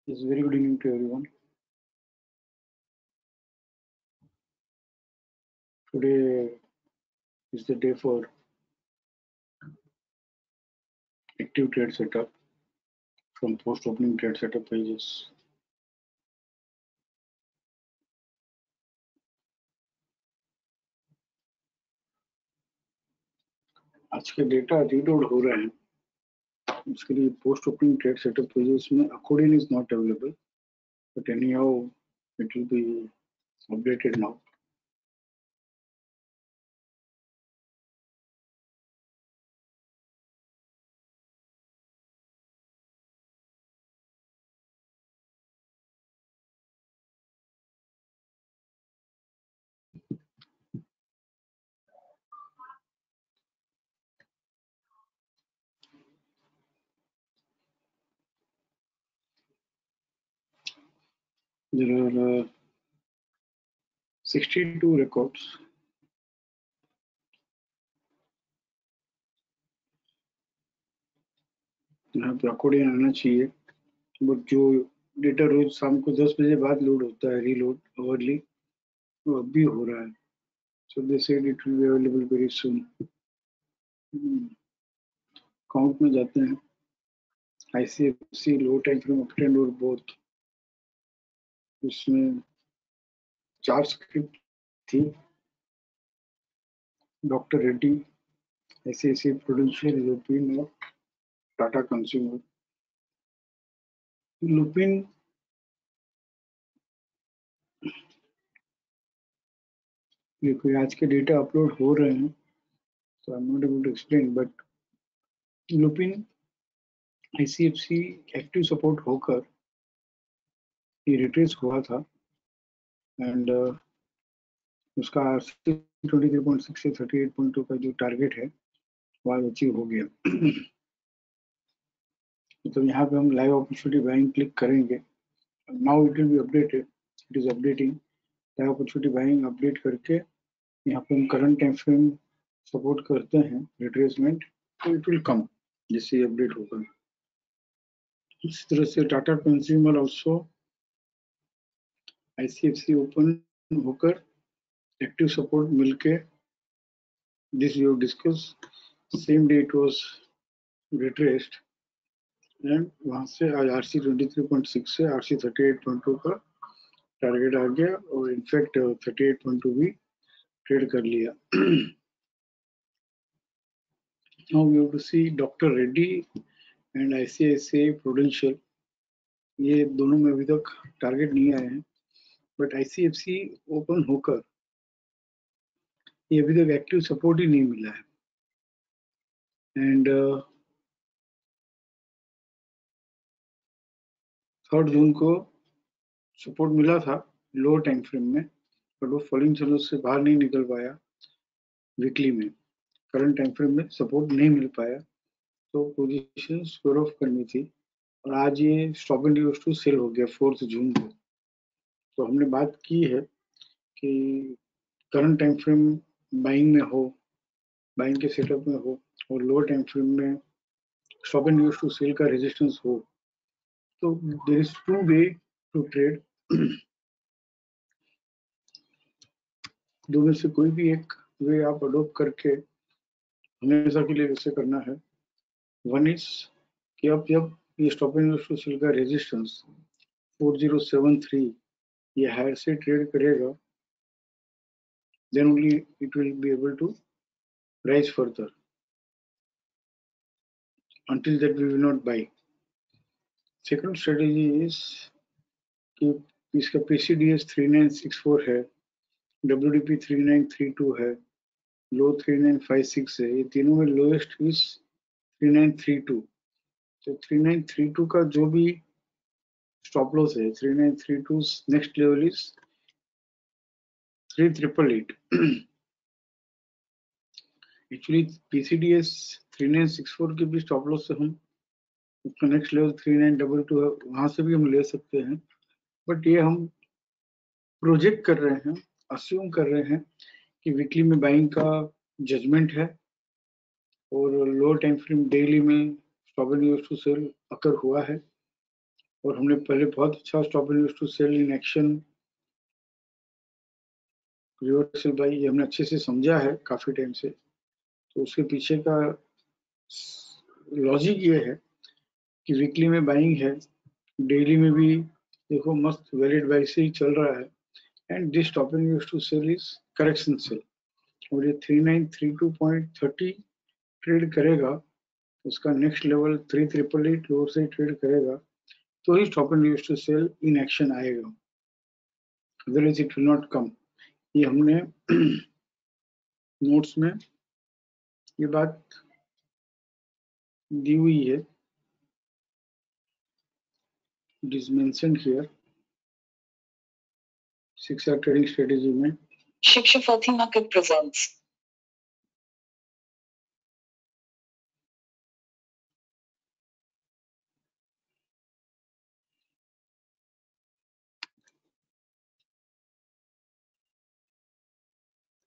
Yes, very good evening to everyone. Today is the day for active trade setup from post opening trade setup pages. आज के data reload हो रहे हैं, उसके लिए post opening trade setup pages में accordion is not available, but anyhow it will be updated now. There are 62 records. यहाँ पे अकोर्डियन आना चाहिए, बट जो डेटा रोज शाम को 10 बजे बाद लोड होता है, रीलोड अवर्ली, वो अब भी हो रहा है. So they said it will be available very soon. Count में जाते हैं. ICFC लो टाइम फ्रेम अपट्रेंड और बोथ, उसमें 4 स्क्रिप्ट थी. Doctor Reddy, ICICI prudential, Lupin और टाटा कंज्यूमर. लुपिन देखो आज के डेटा अपलोड हो रहे हैं, तो I am not able to explain, but Lupin ICFC active support होकर ये रिट्रेस हुआ था एंड उसका 23.6 से 38.2 का जो टारगेट है वो आज अचीव हो गया. तो यहाँ पे हम लाइव अपॉर्चुनिटी बाइंग क्लिक करेंगे. Now it will be updated, it is updating. Live opportunity buying update करके यहाँ पे हम करंट टाइम फ्रेम सपोर्ट करते हैं रिट्रेसमेंट, तो इट विल कम जैसे अपडेट होगा. इस तरह से Tata consumer also ICFC open होकर एक्टिव सपोर्ट मिलके, this we have discuss, same day it was retraced and वहां से आज RC 23.6 से RC 38.2 का टारगेट आ गया और इनफैक्ट 38.2 भी ट्रेड कर लिया. Now we have to see Dr. Reddy and ICICI Prudential, ये दोनों में अभी तक टारगेट नहीं आए हैं, बट ICFC ओपन होकर ये अभी तक एक्टिव सपोर्ट ही नहीं मिला है. एंड 3 जून को सपोर्ट मिला था लोअर टाइम फ्रेम में, बट वो फॉलिंग चैनल से बाहर नहीं निकल पाया. वीकली में करंट टाइम फ्रेम में सपोर्ट नहीं मिल पाया, तो पोजीशन स्क्वायर ऑफ करनी थी और आज ये stop and use to sell हो गया 4 जून को. तो हमने बात की है कि करंट टाइम फ्रेम बाइंग में हो, बाइंग के सेटअप में हो और लोअर टाइम फ्रेम में stop and use to sell का रेजिस्टेंस हो, तो there is 2 way to trade. दो में से कोई भी एक वे आप अडोप्ट करके हमेशा के लिए वैसे करना है. वन इज कि आप जब ये stop and use to sell का रेजिस्टेंस 4073 ये हायर से ट्रेड करेगा, then only it will be able to rise further. Until that we will not buy. Second strategy is कि इसका PCDS 3964 है, WDP 3932 है, लो 3956 है. ये तीनों में लोएस्ट इज 3932. तो 3932 का जो भी स्टॉप लॉस है, 3932 next level is 3888. Actually PCDS 3964 के भी स्टॉप लॉस से हम उसका नेक्स्ट लेवल 3922 है, वहां से भी हम ले सकते हैं, बट ये हम प्रोजेक्ट कर रहे हैं, अस्यूम कर रहे हैं कि वीकली में बाइंग का जजमेंट है और लोअर टाइम फ्रेम डेली में stop and use to sell occur हुआ है और हमने पहले बहुत अच्छा stop and use to sell in action reversal buy, ये हमने अच्छे से समझा है काफी टाइम से। तो उसके पीछे का लॉजिक ये है कि वीकली में बाइंग है, डेली में भी देखो मस्त वैलिड बाई से ही चल रहा है, and this stop and use to sell is correction sell. और ये 3932.30 ट्रेड करेगा, उसका नेक्स्ट लेवल 3888 लोअर से ट्रेड करेगा तो ही stop and use to sell in action आएगा, otherwise it will not come. ये हमने नोट्स में ये बात दी हुई है, it is mentioned here 6R trading strategy में। Shiksha Fatima Market presents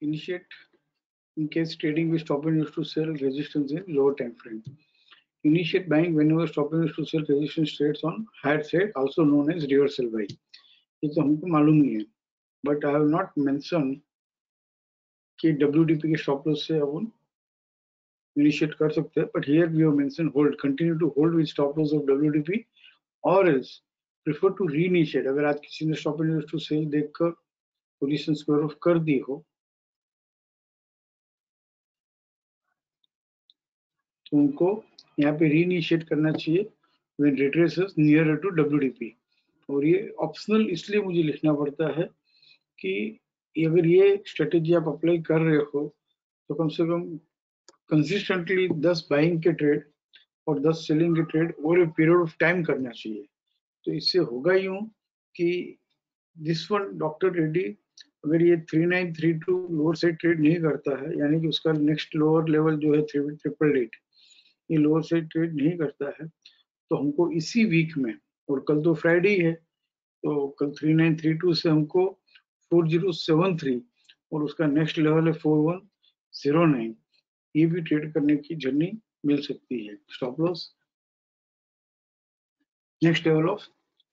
Initiate in case trading with stop and use to sell resistance in lower time frame. Initiate buying whenever stop and use to sell resistance trades on higher side, also known as reversal buy. ये तो हमको मालूम नहीं है, but I have not mention कि WDP के stop loss से अपन इनिशिएट कर सकते हैं, but here we have mention hold, continue to hold with stop loss of WDP और एल्स प्रेफर टू रीइनिशिएट। अगर आज किसी ने stop and use to sell देखकर पोजीशन स्क्वायर ऑफ कर दी हो तो उनको यहाँ पे रीइनिशिएट करना चाहिए when retraces near to WDP। और ये ऑप्शनल इसलिए मुझे लिखना पड़ता है कि अगर ये स्ट्रेटेजी आप अप्लाई कर रहे हो तो कम से कम कंसिस्टेंटली 10 बाइंग के ट्रेड और 10 सेलिंग के trade over a period of time करना चाहिए। तो इससे होगा यूं कि दिस वन डॉक्टर रेड्डी अगर ये 3932 लोअर साइड ट्रेड नहीं करता है, यानी कि उसका नेक्स्ट लोअर लेवल जो है 3888 ये लोअर साइड ट्रेड नहीं करता है, तो हमको इसी वीक में, और कल तो फ्राइडे है, तो कल 3932 से हमको 4073 और उसका नेक्स्ट लेवल है 4109, ये भी ट्रेड करने की जर्नी मिल सकती है। Stop loss next level of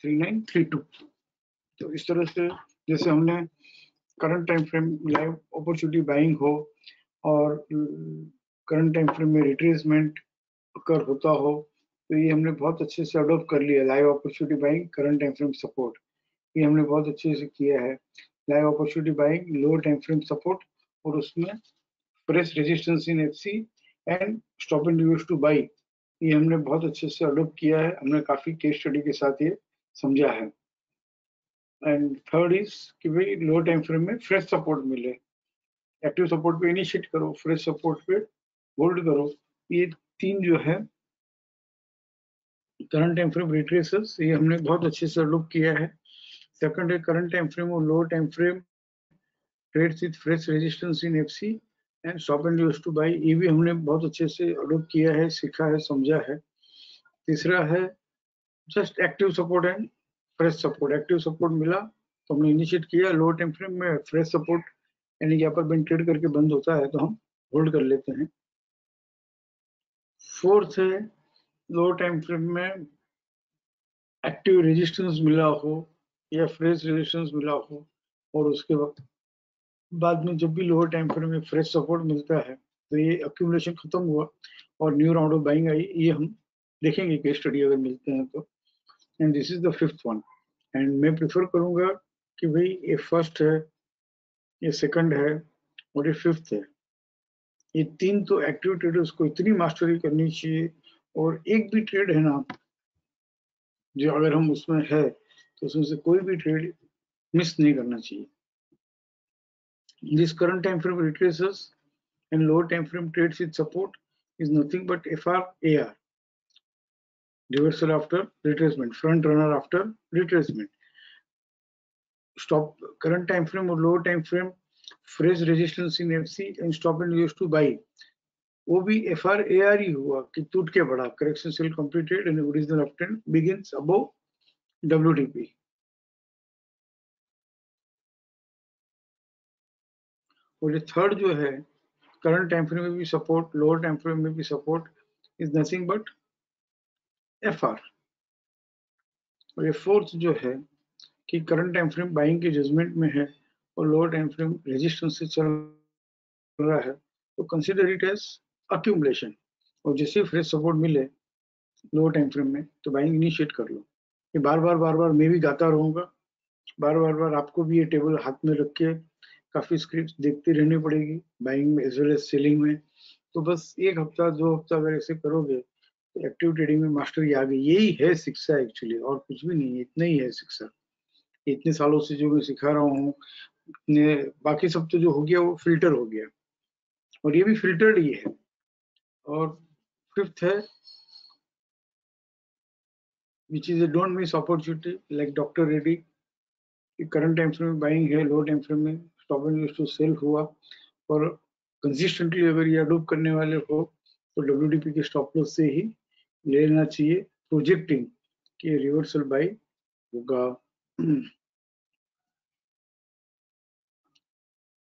3932। तो इस तरह से जैसे हमने current time frame live opportunity buying हो और करंट टाइम फ्रेम में रिट्रेसमेंट अकर होता हो, तो ये हमने बहुत अच्छे से अडॉप्ट कर लिया। Live opportunity buying, current time frame support, ये हमने बहुत अच्छे से किया है। Live opportunity buying, lower time frame support और उसमें fresh resistance in FC and stop and use to buy, ये हमने बहुत अच्छे से अडॉप्ट किया है। हमने काफी केस स्टडी के साथ ये समझा है। एंड थर्ड इज कि भाई लोअर टाइम फ्रेम में फ्रेश सपोर्ट मिले, एक्टिव सपोर्ट पे इनिशिएट करो, फ्रेश सपोर्ट पे होल्ड करो। ये तीन जो है करंट टाइम फ्रेम रिट्रेसेस, ये हमने बहुत अच्छे से अडॉप्ट किया है। सेकंड है करंट टाइम फ्रेम और lower time frame trades with fresh resistance in FC and stop and use to buy, ये भी हमने बहुत अच्छे से अडॉप्ट किया है, सीखा है, समझा है। तीसरा है just active support and fresh support. Active support मिला तो हमने इनिशिएट किया, लोअर टाइम फ्रेम में फ्रेश सपोर्ट यानी कि अपर बैंड ट्रेड करके बंद होता है तो हम होल्ड कर लेते हैं। फोर्थ है लोअर टाइम फ्रेम में एक्टिव रेजिस्टेंस मिला हो या फ्रेश रेजिस्टेंस मिला हो और उसके बाद में जब भी लोअर टाइम फ्रेम में फ्रेश सपोर्ट मिलता है तो ये अक्यूमुलेशन खत्म हुआ और new round of buying I, ये हम देखेंगे केस स्टडी अगर मिलते हैं तो। And this is the fifth one. And मैं प्रेफर करूंगा कि भाई ये फर्स्ट है, ये सेकंड है और ये फिफ्थ है, ये तीन तो एक्टिव ट्रेडर्स को इतनी मास्टरी करनी चाहिए। और एक भी ट्रेड है ना जो अगर हम उसमें है तो उसमें से कोई भी ट्रेड मिस नहीं करना चाहिए। This current time frame retraces and lower time frame trades with support is nothing but FRAR, reversal after retracement, front runner after retracement. Stop current time frame or lower time frame fresh resistance in FC and stop and use to buy, वो भी FRAR ही हुआ कि टूट के बढ़ा, correction sell completed and original uptrend begins above WDP। और ये third जो है करंट टाइम फ्रेम में भी सपोर्ट, लोअर टाइम फ्रेम में भी support, is nothing but FR। और ये फोर्थ जो है कि करंट टाइम फ्रेम बाइंग के जजमेंट में है और लोअर टाइम फ्रेम रेजिस्टेंस से चल रहा है, तो कंसिडर इट एज अक्यूमुलेशन। और जैसे फ्रेश सपोर्ट मिले लोअर टाइम फ्रेम में तो बाइंग इनिशिएट कर लो। ये बार बार मैं भी गाता रहूंगा, बार आपको भी ये टेबल हाथ में रख के काफी स्क्रिप्ट देखते रहनी पड़ेगी, बाइंग में एज वेल एज सेलिंग में। तो बस एक हफ्ता 2 हफ्ता अगर ऐसे करोगे तो एक्टिव ट्रेडिंग में मास्टरी आ गई। यही है शिक्षा एक्चुअली, और कुछ भी नहीं है, इतना ही है शिक्षा। इतने सालों से जो मैं सिखा रहा हूँ, इतने बाकी सब तो जो हो गया वो फिल्टर हो गया, और ये भी फिल्टर्ड ही है। और फिफ्थ है which is don't miss opportunity like doctor Reddy. Current time frame में बाइंग है, लो टाइम फ्रेम में stop and use to sell हुआ, और कंसिस्टेंटली अगर ये अडोप्ट करने वाले हो तो डब्ल्यूडीपी के स्टॉप लॉस से ही ले लेना चाहिए, प्रोजेक्टिंग कि रिवर्सल बाई होगा।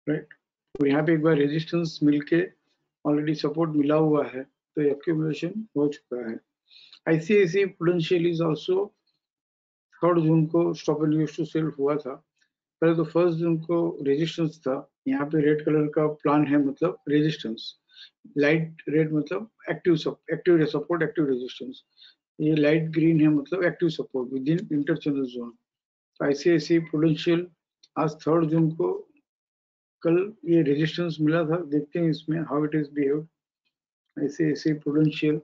राइट, तो यहाँ पे एक बार रेजिस्टेंस मिलके ऑलरेडी सपोर्ट मिला हुआ है, तो एक्यूमुलेशन हो चुका है। ICIC prudential is also 3 June को stop and use to sell हुआ था। पहले तो 1 जून को रेजिस्टेंस था, यहाँ पे रेड कलर का प्लान है मतलब रेजिस्टेंस, लाइट रेड मतलब एक्टिव सपोर्ट एक्टिव रेजिस्टेंस, ये लाइट ग्रीन है मतलब active support within interchange zone. ICIC prudential आज 3 जून को कल ये रेजिस्टेंस मिला था, देखते हैं इसमें how it is behaved. ICIC prudential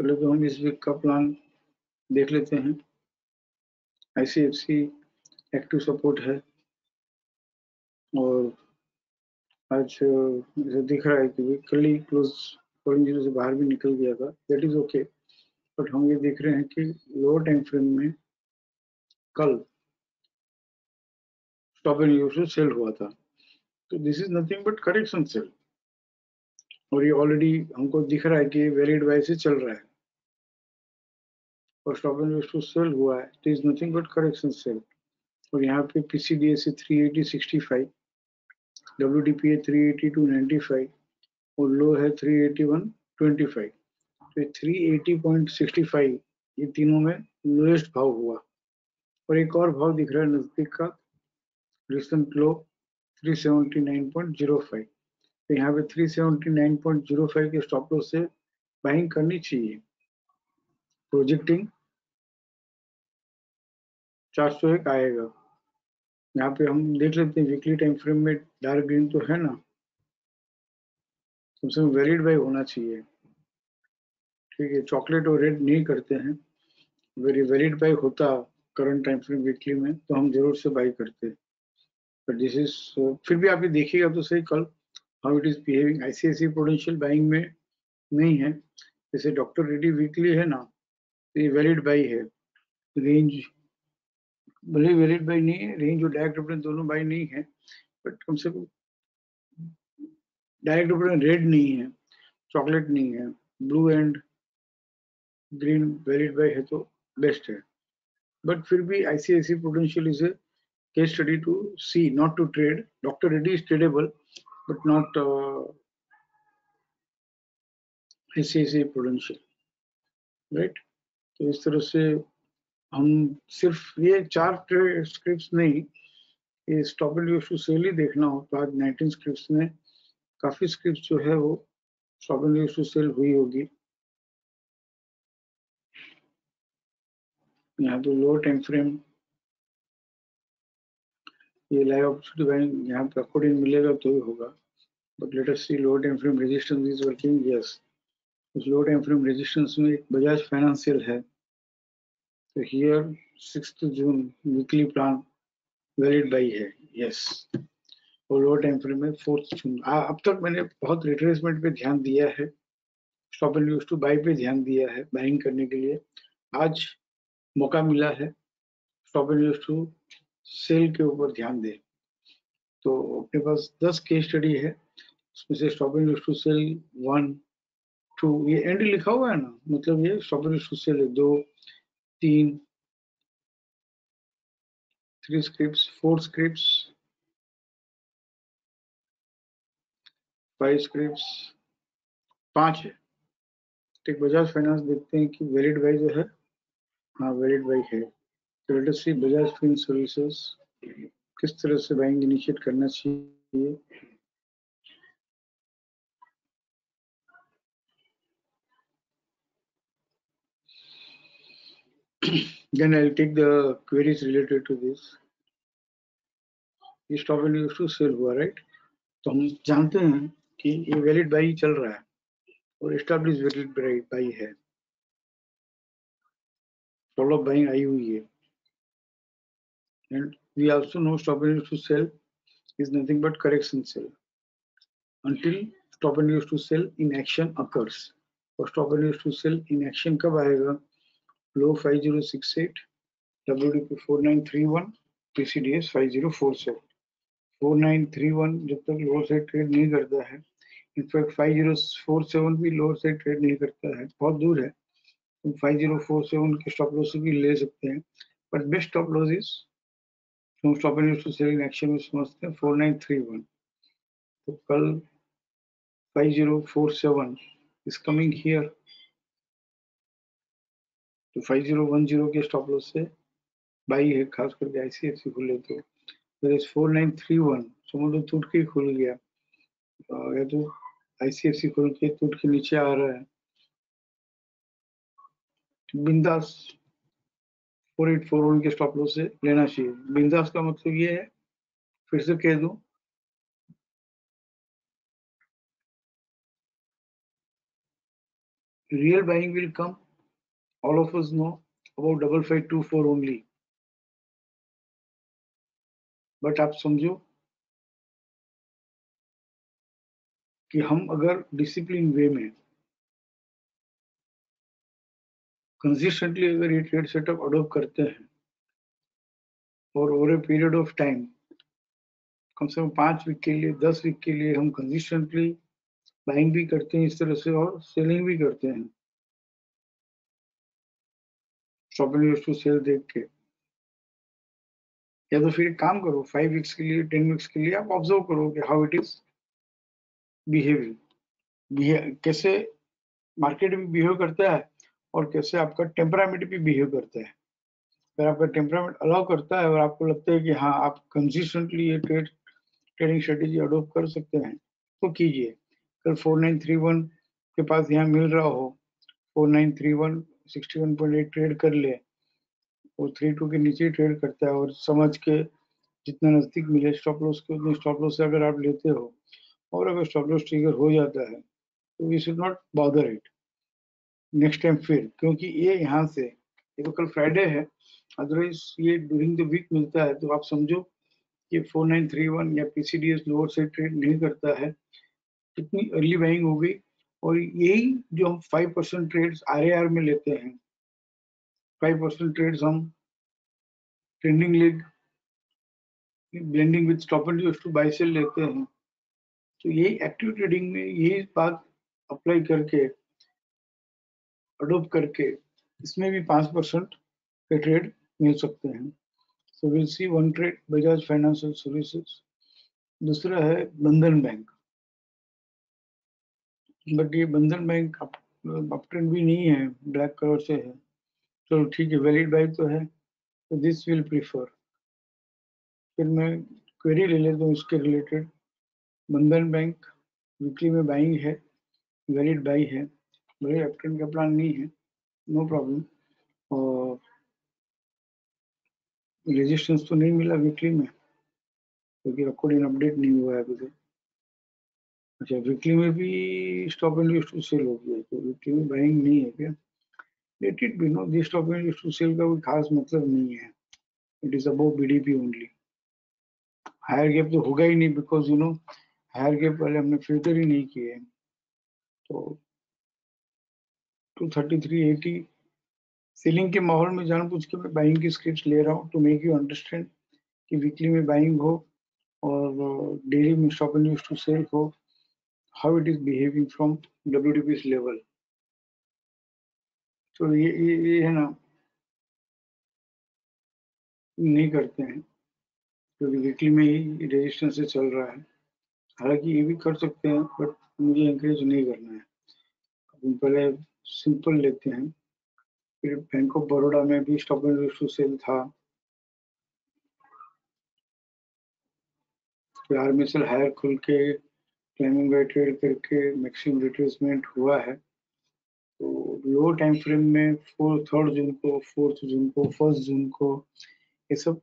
पहले तो हम इस वीक का प्लान देख लेते हैं। आईसीआईसी एक्टिव सपोर्ट है, और आज मुझे दिख रहा है कि कल ही क्लोज पॉइंट जीरो से बाहर भी निकल गया था, दैट इज ओके। बट हम ये देख रहे हैं कि लोअर टाइम फ्रेम में कल स्टॉप एंड यूज सेल हुआ था, तो this is nothing but correction sell, और ये ऑलरेडी हमको दिख रहा है कि वैलिड बाय से चल रहा है और स्टॉप एंड यूज सेल हुआ है, it is nothing but correction sell. और यहाँ पे पीसीडीएस 380.65, डब्ल्यूडीपी 382.95 और लो है 381.25। तो 380.65 ये तीनों में लोएस्ट भाव हुआ। और एक और भाव दिख रहा है नजदीक का, रिसेंट लो 379.05। तो यहाँ पे 379.05 के स्टॉप लॉस से बाइंग करनी चाहिए, प्रोजेक्टिंग 401 आएगा। यहाँ पे हम देख लेते हैं वीकली टाइम फ्रेम में डार्क ग्रीन तो है ना, कम से कम वैलिड बाई होना चाहिए। ठीक है, चॉकलेट और रेड नहीं करते हैं, वेरी वैलिड बाई होता करंट टाइम फ्रेम वीकली में तो हम जरूर से बाई करते। बट दिस इज, फिर भी आप ये देखिएगा तो सही कल how it is behaving. ICIC potential buying में नहीं है, जैसे डॉक्टर रेड्डी वीकली है ना, तो ये वैलिड बाई है। रेंज भले वैलिड बाई नहीं है, रेंज और डायरेक्ट रेफरेंस दोनों बाई नहीं है, बट कम से कम डायरेक्ट रेफरेंस रेड नहीं है, चॉकलेट नहीं है, blue and green valid buy है तो बेस्ट है। बट फिर भी ICIC prudential is a case study to see, not to trade. Doctor Reddy is tradable but not ICIC prudential, right. तो इस तरह से हम सिर्फ ये 4 स्क्रिप्ट नहीं, ये stop and use to sell ही देखना हो तो आज 19 स्क्रिप्ट में काफी स्क्रिप्ट जो है वो stop and use to sell हुई होगी। यहाँ पे लोअर टाइम फ्रेम ये लाइव अपॉर्चुनिटी बाइंग यहाँ पे अकॉर्डिंग मिलेगा तो ही होगा। But let us see lower time frame resistance is working, yes. उस लोअर टाइम फ्रेम रेजिस्टेंस में एक बजाज फाइनेंशियल है, तो here 6 June weekly plan valid buy है, यस। और लोअर टाइम फ्रेम में 4 जून। अब तक मैंने बहुत रिट्रेसमेंट पे ध्यान दिया है, stop and use to by पे ध्यान दिया है बाइंग करने के लिए। आज मौका मिला है stop and use to sell के ऊपर ध्यान दे, तो अपने पास 10 केस स्टडी है, उसमें से stop and use to sell 1 2, ये एंड लिखा हुआ है ना, मतलब ये stop and use to sell है 2 3 3 स्क्रिप्ट 4 स्क्रिप्ट 5 स्क्रिप्ट्स 5 है। एक बजाज फाइनेंस देखते हैं कि वैलिड बाई जो है, हाँ वैलिड बाई है। तो लेट अस सी बजाज फिन सर्विसेज किस तरह से बाइंग इनिशिएट करना चाहिए। Then I'll take the queries related to this. ये stop and use to sell हुआ, राइट? तो हम जानते हैं कि ये वैलिड बाई चल रहा है और एस्टैब्लिश वैलिड बाई है, फॉलो बाइंग आई हुई है। And we also know stop and use to sell is nothing but correction sell until stop and use to sell in action occurs. और stop and use to sell in action कब आएगा? Low 5068, WDP 4931, PCDS 5047। 4931 जब तक lower side trade नहीं करता है, in fact 5047 भी lower side trade नहीं करता है, बहुत दूर है, तो 5047 के स्टॉप लॉस भी ले सकते हैं, but best stop loss is stop and use to sell in action में समझते हैं 4931। तो कल 5047 is coming here, तो 5010 के स्टॉप लॉस से बाई है, खास करके आईसीआईसी खुले तो 4931 समझ लो टूट के खुल गया, या तो आईसीआईसी खुल के टूट के नीचे आ रहा है, बिंदास 4841 के स्टॉप लॉस से लेना चाहिए। बिंदास का मतलब ये है, फिर से कह दूं, real buying will come, all of us know about 5524 only, but आप समझो कि हम अगर डिसिप्लिन वे में कंसिस्टेंटली अगर ये ट्रेड सेटअप अडॉप्ट करते हैं और over a period of time कम से कम 5 वीक के लिए 10 वीक के लिए हम कंसिस्टेंटली बाइंग भी करते हैं इस तरह से और सेलिंग भी करते हैं stop and use to sell देख के, या तो फिर एक काम करो 5 वीक्स के लिए 10 वीक्स के लिए आप ऑब्जर्व करो कि हाउ इट इज बिहेविंग, कैसे मार्केट भी बिहेव करता है और कैसे आपका टेम्परामेंट भी बिहेव करता है। अगर आपका टेम्परामेंट अलाउ करता है और आपको लगता है कि हाँ आप कंसिस्टेंटली ये ट्रेडिंग स्ट्रेटेजी अडोप्ट कर सकते हैं तो कीजिए। कल 4931 के पास यहाँ मिल रहा हो, 4931 61.8 ट्रेड कर ले और 32 के नीचे ट्रेड करता है और समझ के जितना नजदीक मिले स्टॉप लॉस के उतने स्टॉप लॉस से अगर आप लेते हो और अगर स्टॉप लॉस ट्रिगर हो जाता है तो we should not bother it next time फिर, क्योंकि ये यहाँ से, ये तो कल फ्राइडे है, अदरवाइज ये ड्यूरिंग द वीक मिलता है, तो आप समझो कि 4931 या पीसीडीएस लोअर से ट्रेड नहीं करता है, कितनी अर्ली बाइंग हो गई। और यही जो हम 5% ट्रेड्स आरएआर में लेते हैं, 5% ट्रेड्स हम trending leg blending with stop and use to buy sell लेते हैं, तो यही एक्टिव ट्रेडिंग में यही बात अप्लाई करके अडोप्ट करके इसमें भी 5% के ट्रेड मिल सकते हैं। So will see one trade Bajaj financial services, दूसरा है बंधन बैंक, बट ये बंधन बैंक अप ट्रेंड भी नहीं है, ब्लैक कलर से है, चलो ठीक है वैलिड बाई तो है, तो दिस विल प्रीफर। फिर मैं क्वेरी ले लेता हूँ इसके रिलेटेड, बंधन बैंक वीकली में बाइंग है, वैलिड बाई है, भले अप ट्रेंड का प्लान नहीं है, नो प्रॉब्लम, और रेजिस्टेंस तो नहीं मिला वीकली में क्योंकि अकॉर्डिंग अपडेट नहीं हुआ है अभी तक। अच्छा वीकली में भी stop and use to sell हो गया, तो वीकली में बाइंग नहीं है क्या? Let it be, no this stop and use to sell का कोई खास मतलब नहीं है, it is about BDP only. Higher gap तो होगा ही नहीं, because you know higher gap वाले हमने फिल्टर ही नहीं किए, तो 233.80 सेलिंग के माहौल में जानबूझ के मैं बाइंग की स्क्रिप्ट ले रहा हूँ टू मेक यू अंडरस्टैंड कि वीकली में बाइंग हो और डेली में stop and use to sell हो, how it is behaving from WDP लेवल। तो ये है ना, नहीं करते हैं क्योंकि वीकली में ही रेजिस्टेंस से चल रहा है, हालांकि ये भी कर सकते हैं, बट मुझे एंकरेज नहीं करना है। हम पहले सिंपल लेते हैं। फिर बैंक ऑफ बड़ौदा में भी स्टॉप एंड इशू सेल था। फिर आर्मी सेल हायर खुल के क्लाइमिंग बाय ट्रेड करके मैक्सिमम रिट्रेसमेंट हुआ है। तो लो टाइम फ्रेम में 3 जून को, 4 जून को, 1 जून को ये सब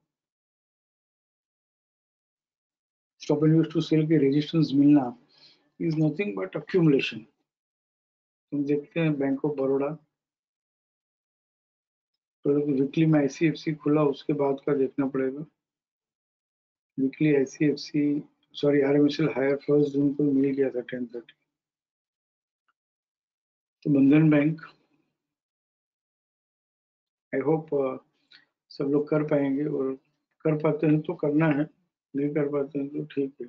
stop and use to sell के रेजिस्टेंस मिलना इज नथिंग बट अक्यूमुलेशन। हम देखते हैं बैंक ऑफ बड़ौदा तो वीकली में आईसीएफसी खुला, उसके बाद का देखना पड़ेगा। वीकली आईसीएफसी सॉरी आरएमएसएल हायर 1 जून को मिल गया था 10:30। तो बंधन बैंक आई होप सब लोग कर पाएंगे, और कर पाते हैं तो करना है, नहीं कर पाते हैं तो ठीक है।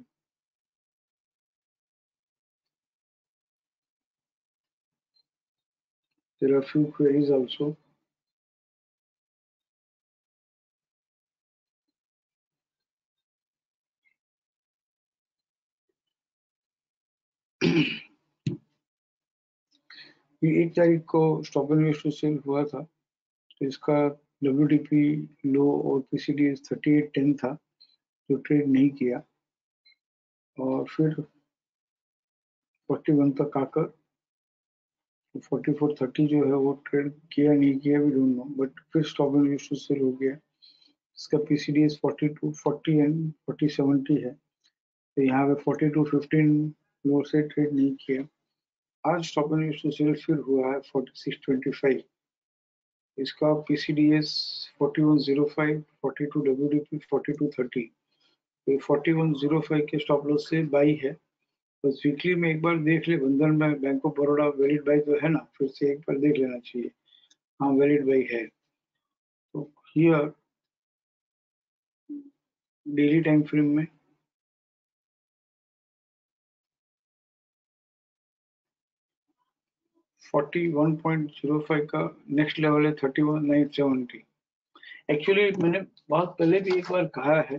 There are few queries also. ये 1 तारीख को स्टॉप एंड वेस्ट सेल हुआ था, तो इसका WTP लो और PCD 3810 था, जो ट्रेड नहीं किया, और फिर 41 तक आकर 4430 जो है वो ट्रेड किया नहीं किया भी डोंट नो, बट फिर स्टॉप एंड वेस्ट सेल हो गया। इसका PCD 4240 एंड 4070 है, तो यहाँ पे 4215 लो से ट्रेड नहीं किया। आज स्टॉप एंड वेस्ट सेल फिर हुआ है 4625। इसका PCDS 4105, 42 WDP 4230। तो 4105 के स्टॉप लॉस से बाई है। बस वीकली में एक बार देख ले, बंधन में bank of Baroda valid by तो है ना, फिर से एक बार देख लेना चाहिए। हाँ वैलिड बाई है। तो हियर डेली टाइम फ्रेम में 41.05 का नेक्स्ट लेवल है 31,970। एक्चुअली मैंने बहुत पहले भी एक बार कहा है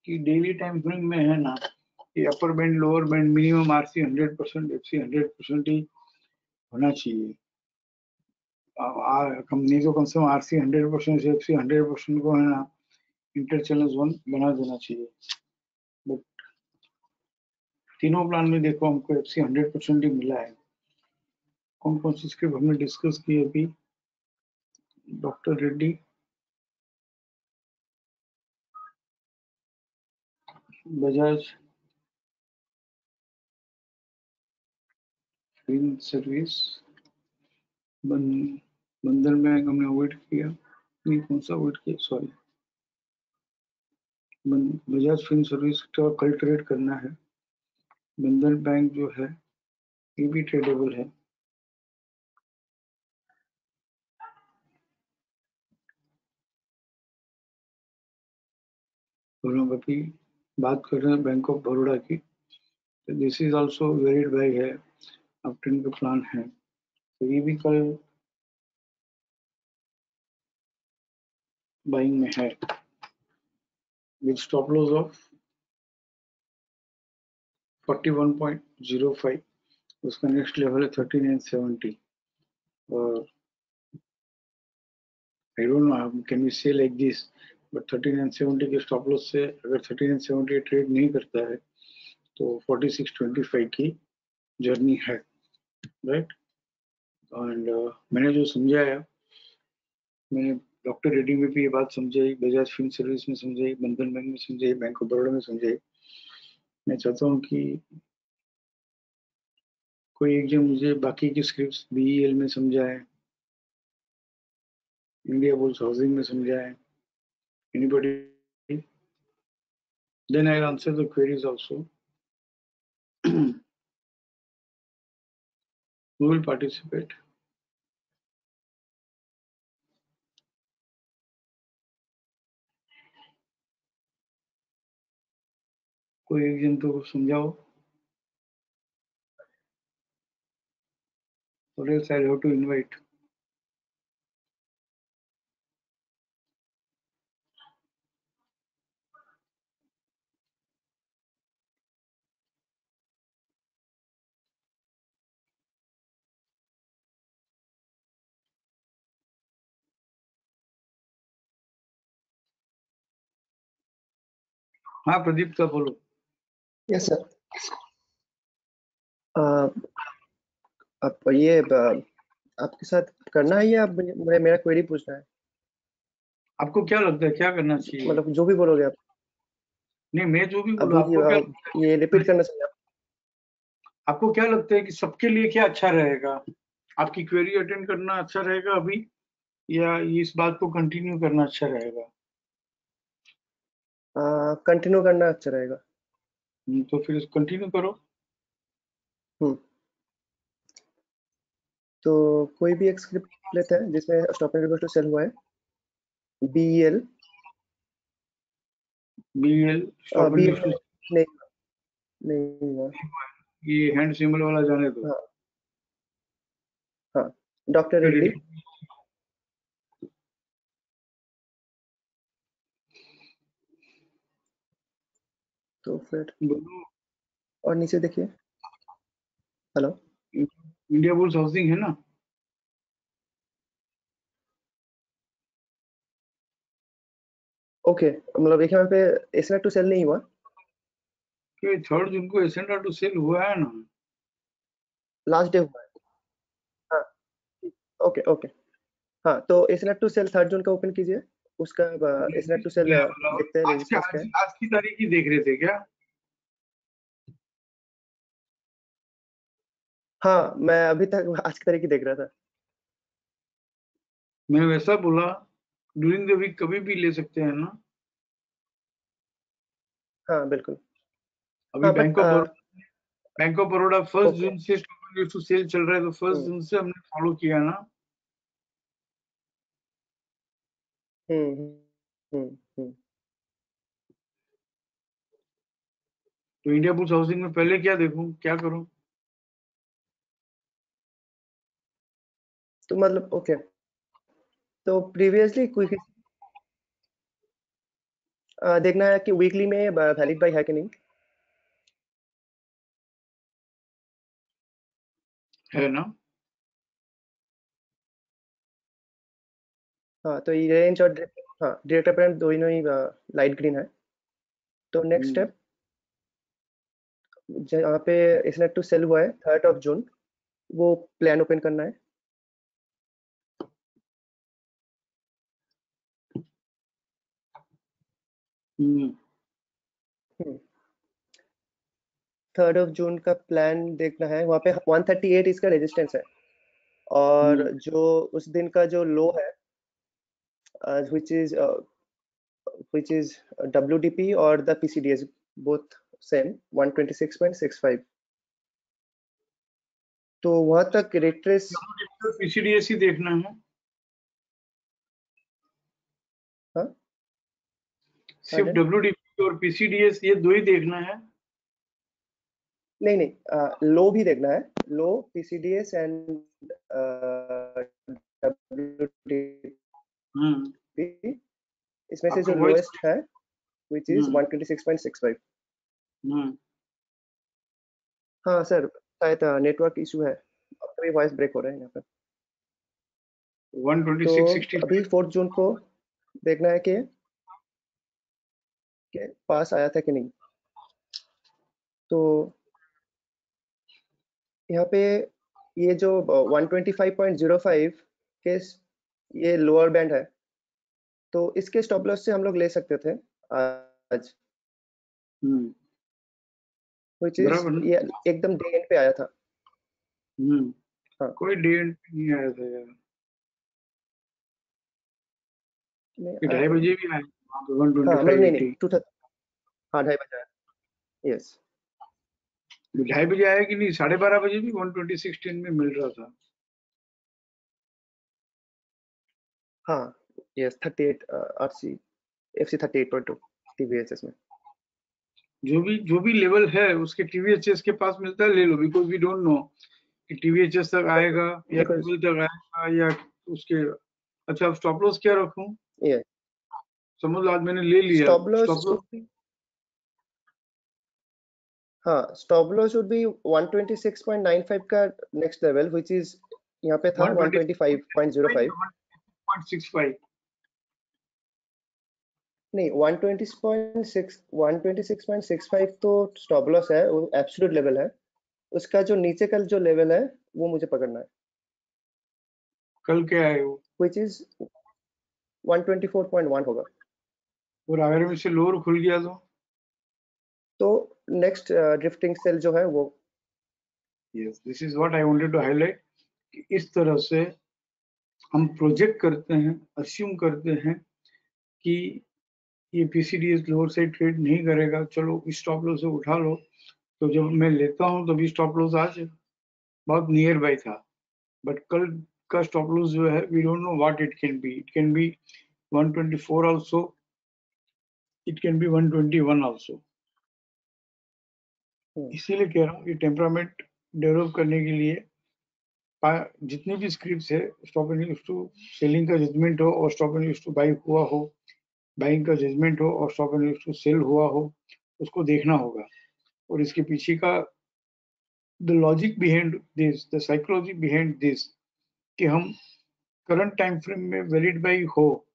कि डेली टाइम फ्रेम में है ना, ये upper band lower band minimum RC 100%, FC 100% ही होना चाहिए। कंपनी को कम से कम RC 100% से FC 100% को है ना इंटर चैनल जोन बना देना चाहिए। बट तीनों प्लान में देखो हमको FC 100% ही मिला है। कौन कौन सी स्क्रिप्ट हमने डिस्कस की अभी? Doctor Reddy, Bajaj fin service, Bandhan bank हमने अवॉइड किया, नहीं कौन सा अवॉइड किया, सॉरी बजाज फिन सर्विस का कल ट्रेड करना है। बंधन बैंक जो है ये भी ट्रेडेबल है। और हम अभी बात कर रहे हैं बैंक ऑफ बड़ौदा की, तो this is also varied by है, अप ट्रेंड का प्लान है, तो ये भी कल बाइंग में है विद स्टॉप लॉस ऑफ 41.05। उसका नेक्स्ट लेवल है 3970। और I don't know can we say like this, but 3970 के स्टॉप लॉस से अगर 3970 ट्रेड नहीं करता है तो 4625 की जर्नी है, राइट। एंड मैंने जो समझाया, मैंने डॉक्टर रेड्डी में भी ये बात समझाई, बजाज फिन सर्विस में समझाई, बंधन बैंक में समझाई, बैंक ऑफ बड़ौदा में समझाई। मैं चाहता हूँ कि कोई एक जन मुझे बाकी की स्क्रिप्ट BEL में समझाए, इंडिया बुल्स हाउसिंग में समझाए, anybody, then I answer the queries also. Who will participate? कोई एक जन तो समझाओ, or else I'll have to invite. हाँ प्रदीप का बोलो। Yes sir. अब ये आपके साथ करना है या अब मुझे मेरा क्वेरी पूछना है? आपको क्या लगता है क्या करना चाहिए? मतलब जो भी बोलोगे आप। नहीं, मैं जो भी बोलूँ, अभी आपको क्या लगता है? ये रिपीट करना चाहिए आप। आपको क्या लगता है कि सबके लिए क्या अच्छा रहेगा? आपकी क्वेरी अटेंड करना अच्छा रहेगा अभी, या इस बात को कंटिन्यू करना अच्छा रहेगा? कंटिन्यू करना अच्छा रहेगा। तो फिर कंटिन्यू करो। हम्म तो कोई भी एक स्क्रिप्ट लेते हैं जिसमें स्टॉप एंड टू सेल हुआ है। BEL BL stop BL and नहीं नहीं हुआ। ये हैंड सिंबल वाला जाने दो। हाँ हाँ, डॉक्टर रेड्डी। तो फिर बोलो। और नीचे देखिए। हेलो, इंडिया बुल्स हाउसिंग है ना? ओके, मतलब एक यहाँ पे एसएनएट टू सेल नहीं हुआ। कि 3 जून को एसेंडा टू सेल हुआ है ना? लास्ट डे हुआ है। हाँ, ओके ओके। हाँ, तो एसएनएट टू सेल 3 जून का ओपन कीजिए। उसका एसएनएट टू सेल देखते हैं रेजिस्टेंस क्या है। आज की तारीख ही देख रहे थे क्या? हाँ, मैं अभी तक आज की तारीख ही देख रहा था। मैं वैसा बोला, ड्यूरिंग द वीक कभी भी ले सकते हैं ना? हाँ बिल्कुल। अभी हाँ but bank of Baroda 1 okay. जून से स्टॉक टू सेल चल रहा है, तो 1 जून से हमने फॉलो किया ना। हम्म हम्म हम्म तो इंडिया बुल्स हाउसिंग में पहले क्या देखूं, क्या करूं? तो मतलब ओके, तो प्रीवियसली कोई देखना है कि वीकली में वैलिड बाय है कि नहीं। है ना? हाँ, तो ये रेंज और हाँ डायरेक्ट अपरेंट दोनों ही लाइट ग्रीन है। तो नेक्स्ट हम्म, स्टेप जहाँ पे इसनेट टू सेल हुआ है 3 जून, वो प्लान ओपन करना है। हम्म, 3 जून का प्लान देखना है। वहाँ पे 138 इसका रेजिस्टेंस है, और हम्म, जो उस दिन का जो लो है which is WDP और the PCDS both same 126.65। तो वहां तक रिट्रेस। पीसीडीएस ही देखना है। हाँ सिर्फ pardon? डब्ल्यूडीपी और पीसीडीएस ये दो ही देखना है? नहीं नहीं, लो भी देखना है। लो PCDS एंड WDP, हम्म, इसमें से जो आपका वॉइस। लोएस्ट है which is हम्म, 126.65। हम्म, हाँ सर, शायद नेटवर्क इशू है, आपका भी वॉइस ब्रेक हो रहा है यहाँ पर। तो 126.65। अभी 4 जून को देखना है कि पास आया था कि नहीं। तो यहाँ पे ये जो 125.05 के ये लोअर बैंड है, तो इसके स्टॉप लॉस से हम लोग ले सकते थे आज, हम्म, which is बराबर ना? ये एकदम डे एंड पे आया था। हम्म, हाँ कोई डेट नहीं आया था यार। नहीं ये आया 2:30 था। बजे भी आया वहाँ पे हाँ मतलब नहीं नहीं 125.80। 2 हाँ 2:30 आया। यस। 2:30 बजे आया कि नहीं? 12:30 बजे भी 126.10 में मिल रहा था। हाँ यस 38 RC FC 38.2 TVHS में। जो भी लेवल है उसके टीवीएचएस के पास मिलता है, ले लो, बिकॉज वी डोंट नो कि टीवीएचएस तक आएगा या बिकॉज लेवल तक आएगा या उसके। अच्छा, अब स्टॉप लॉस क्या रखूं? ये समझ लो आज मैंने ले लिया स्टॉप लॉस स्टॉप लॉस। हाँ स्टॉप लॉस वुड बी 126.95 का नेक्स्ट लेवल which is यहाँ पे था 125.05। 126.65। नहीं 126.65 तो स्टॉप लॉस है, वो एब्सोल्यूट लेवल है। उसका जो नीचे का जो लेवल है वो मुझे पकड़ना है, कल क्या है वो, which is 124.1 होगा। और अगर में से लोअर खुल गया तो नेक्स्ट ड्रिफ्टिंग सेल जो है वो, yes, this is what I wanted to highlight कि इस तरह से हम प्रोजेक्ट करते हैं, अस्यूम करते हैं कि ये पीसीडीएस लोअर साइड ट्रेड नहीं करेगा, चलो इस स्टॉप लॉस से उठा लो। तो जब मैं लेता हूं तभी स्टॉप लॉस आज बहुत नियर बाय था, बट कल का स्टॉप लॉस जो है we don't know what it can be. It can be 124 also, it can be 121 also. इसीलिए कह रहा हूँ कि टेम्परामेंट डेवलप करने के लिए जितनी भी स्क्रिप्ट्स है, stop and use to selling का जजमेंट हो और stop and use to buy हुआ हो, बाइंग का जजमेंट हो और stop and use to sell हुआ हो, उसको देखना होगा। और इसके पीछे का the logic behind this, the psychology behind this, कि हम करंट टाइम फ्रेम में वैलिड बाई हो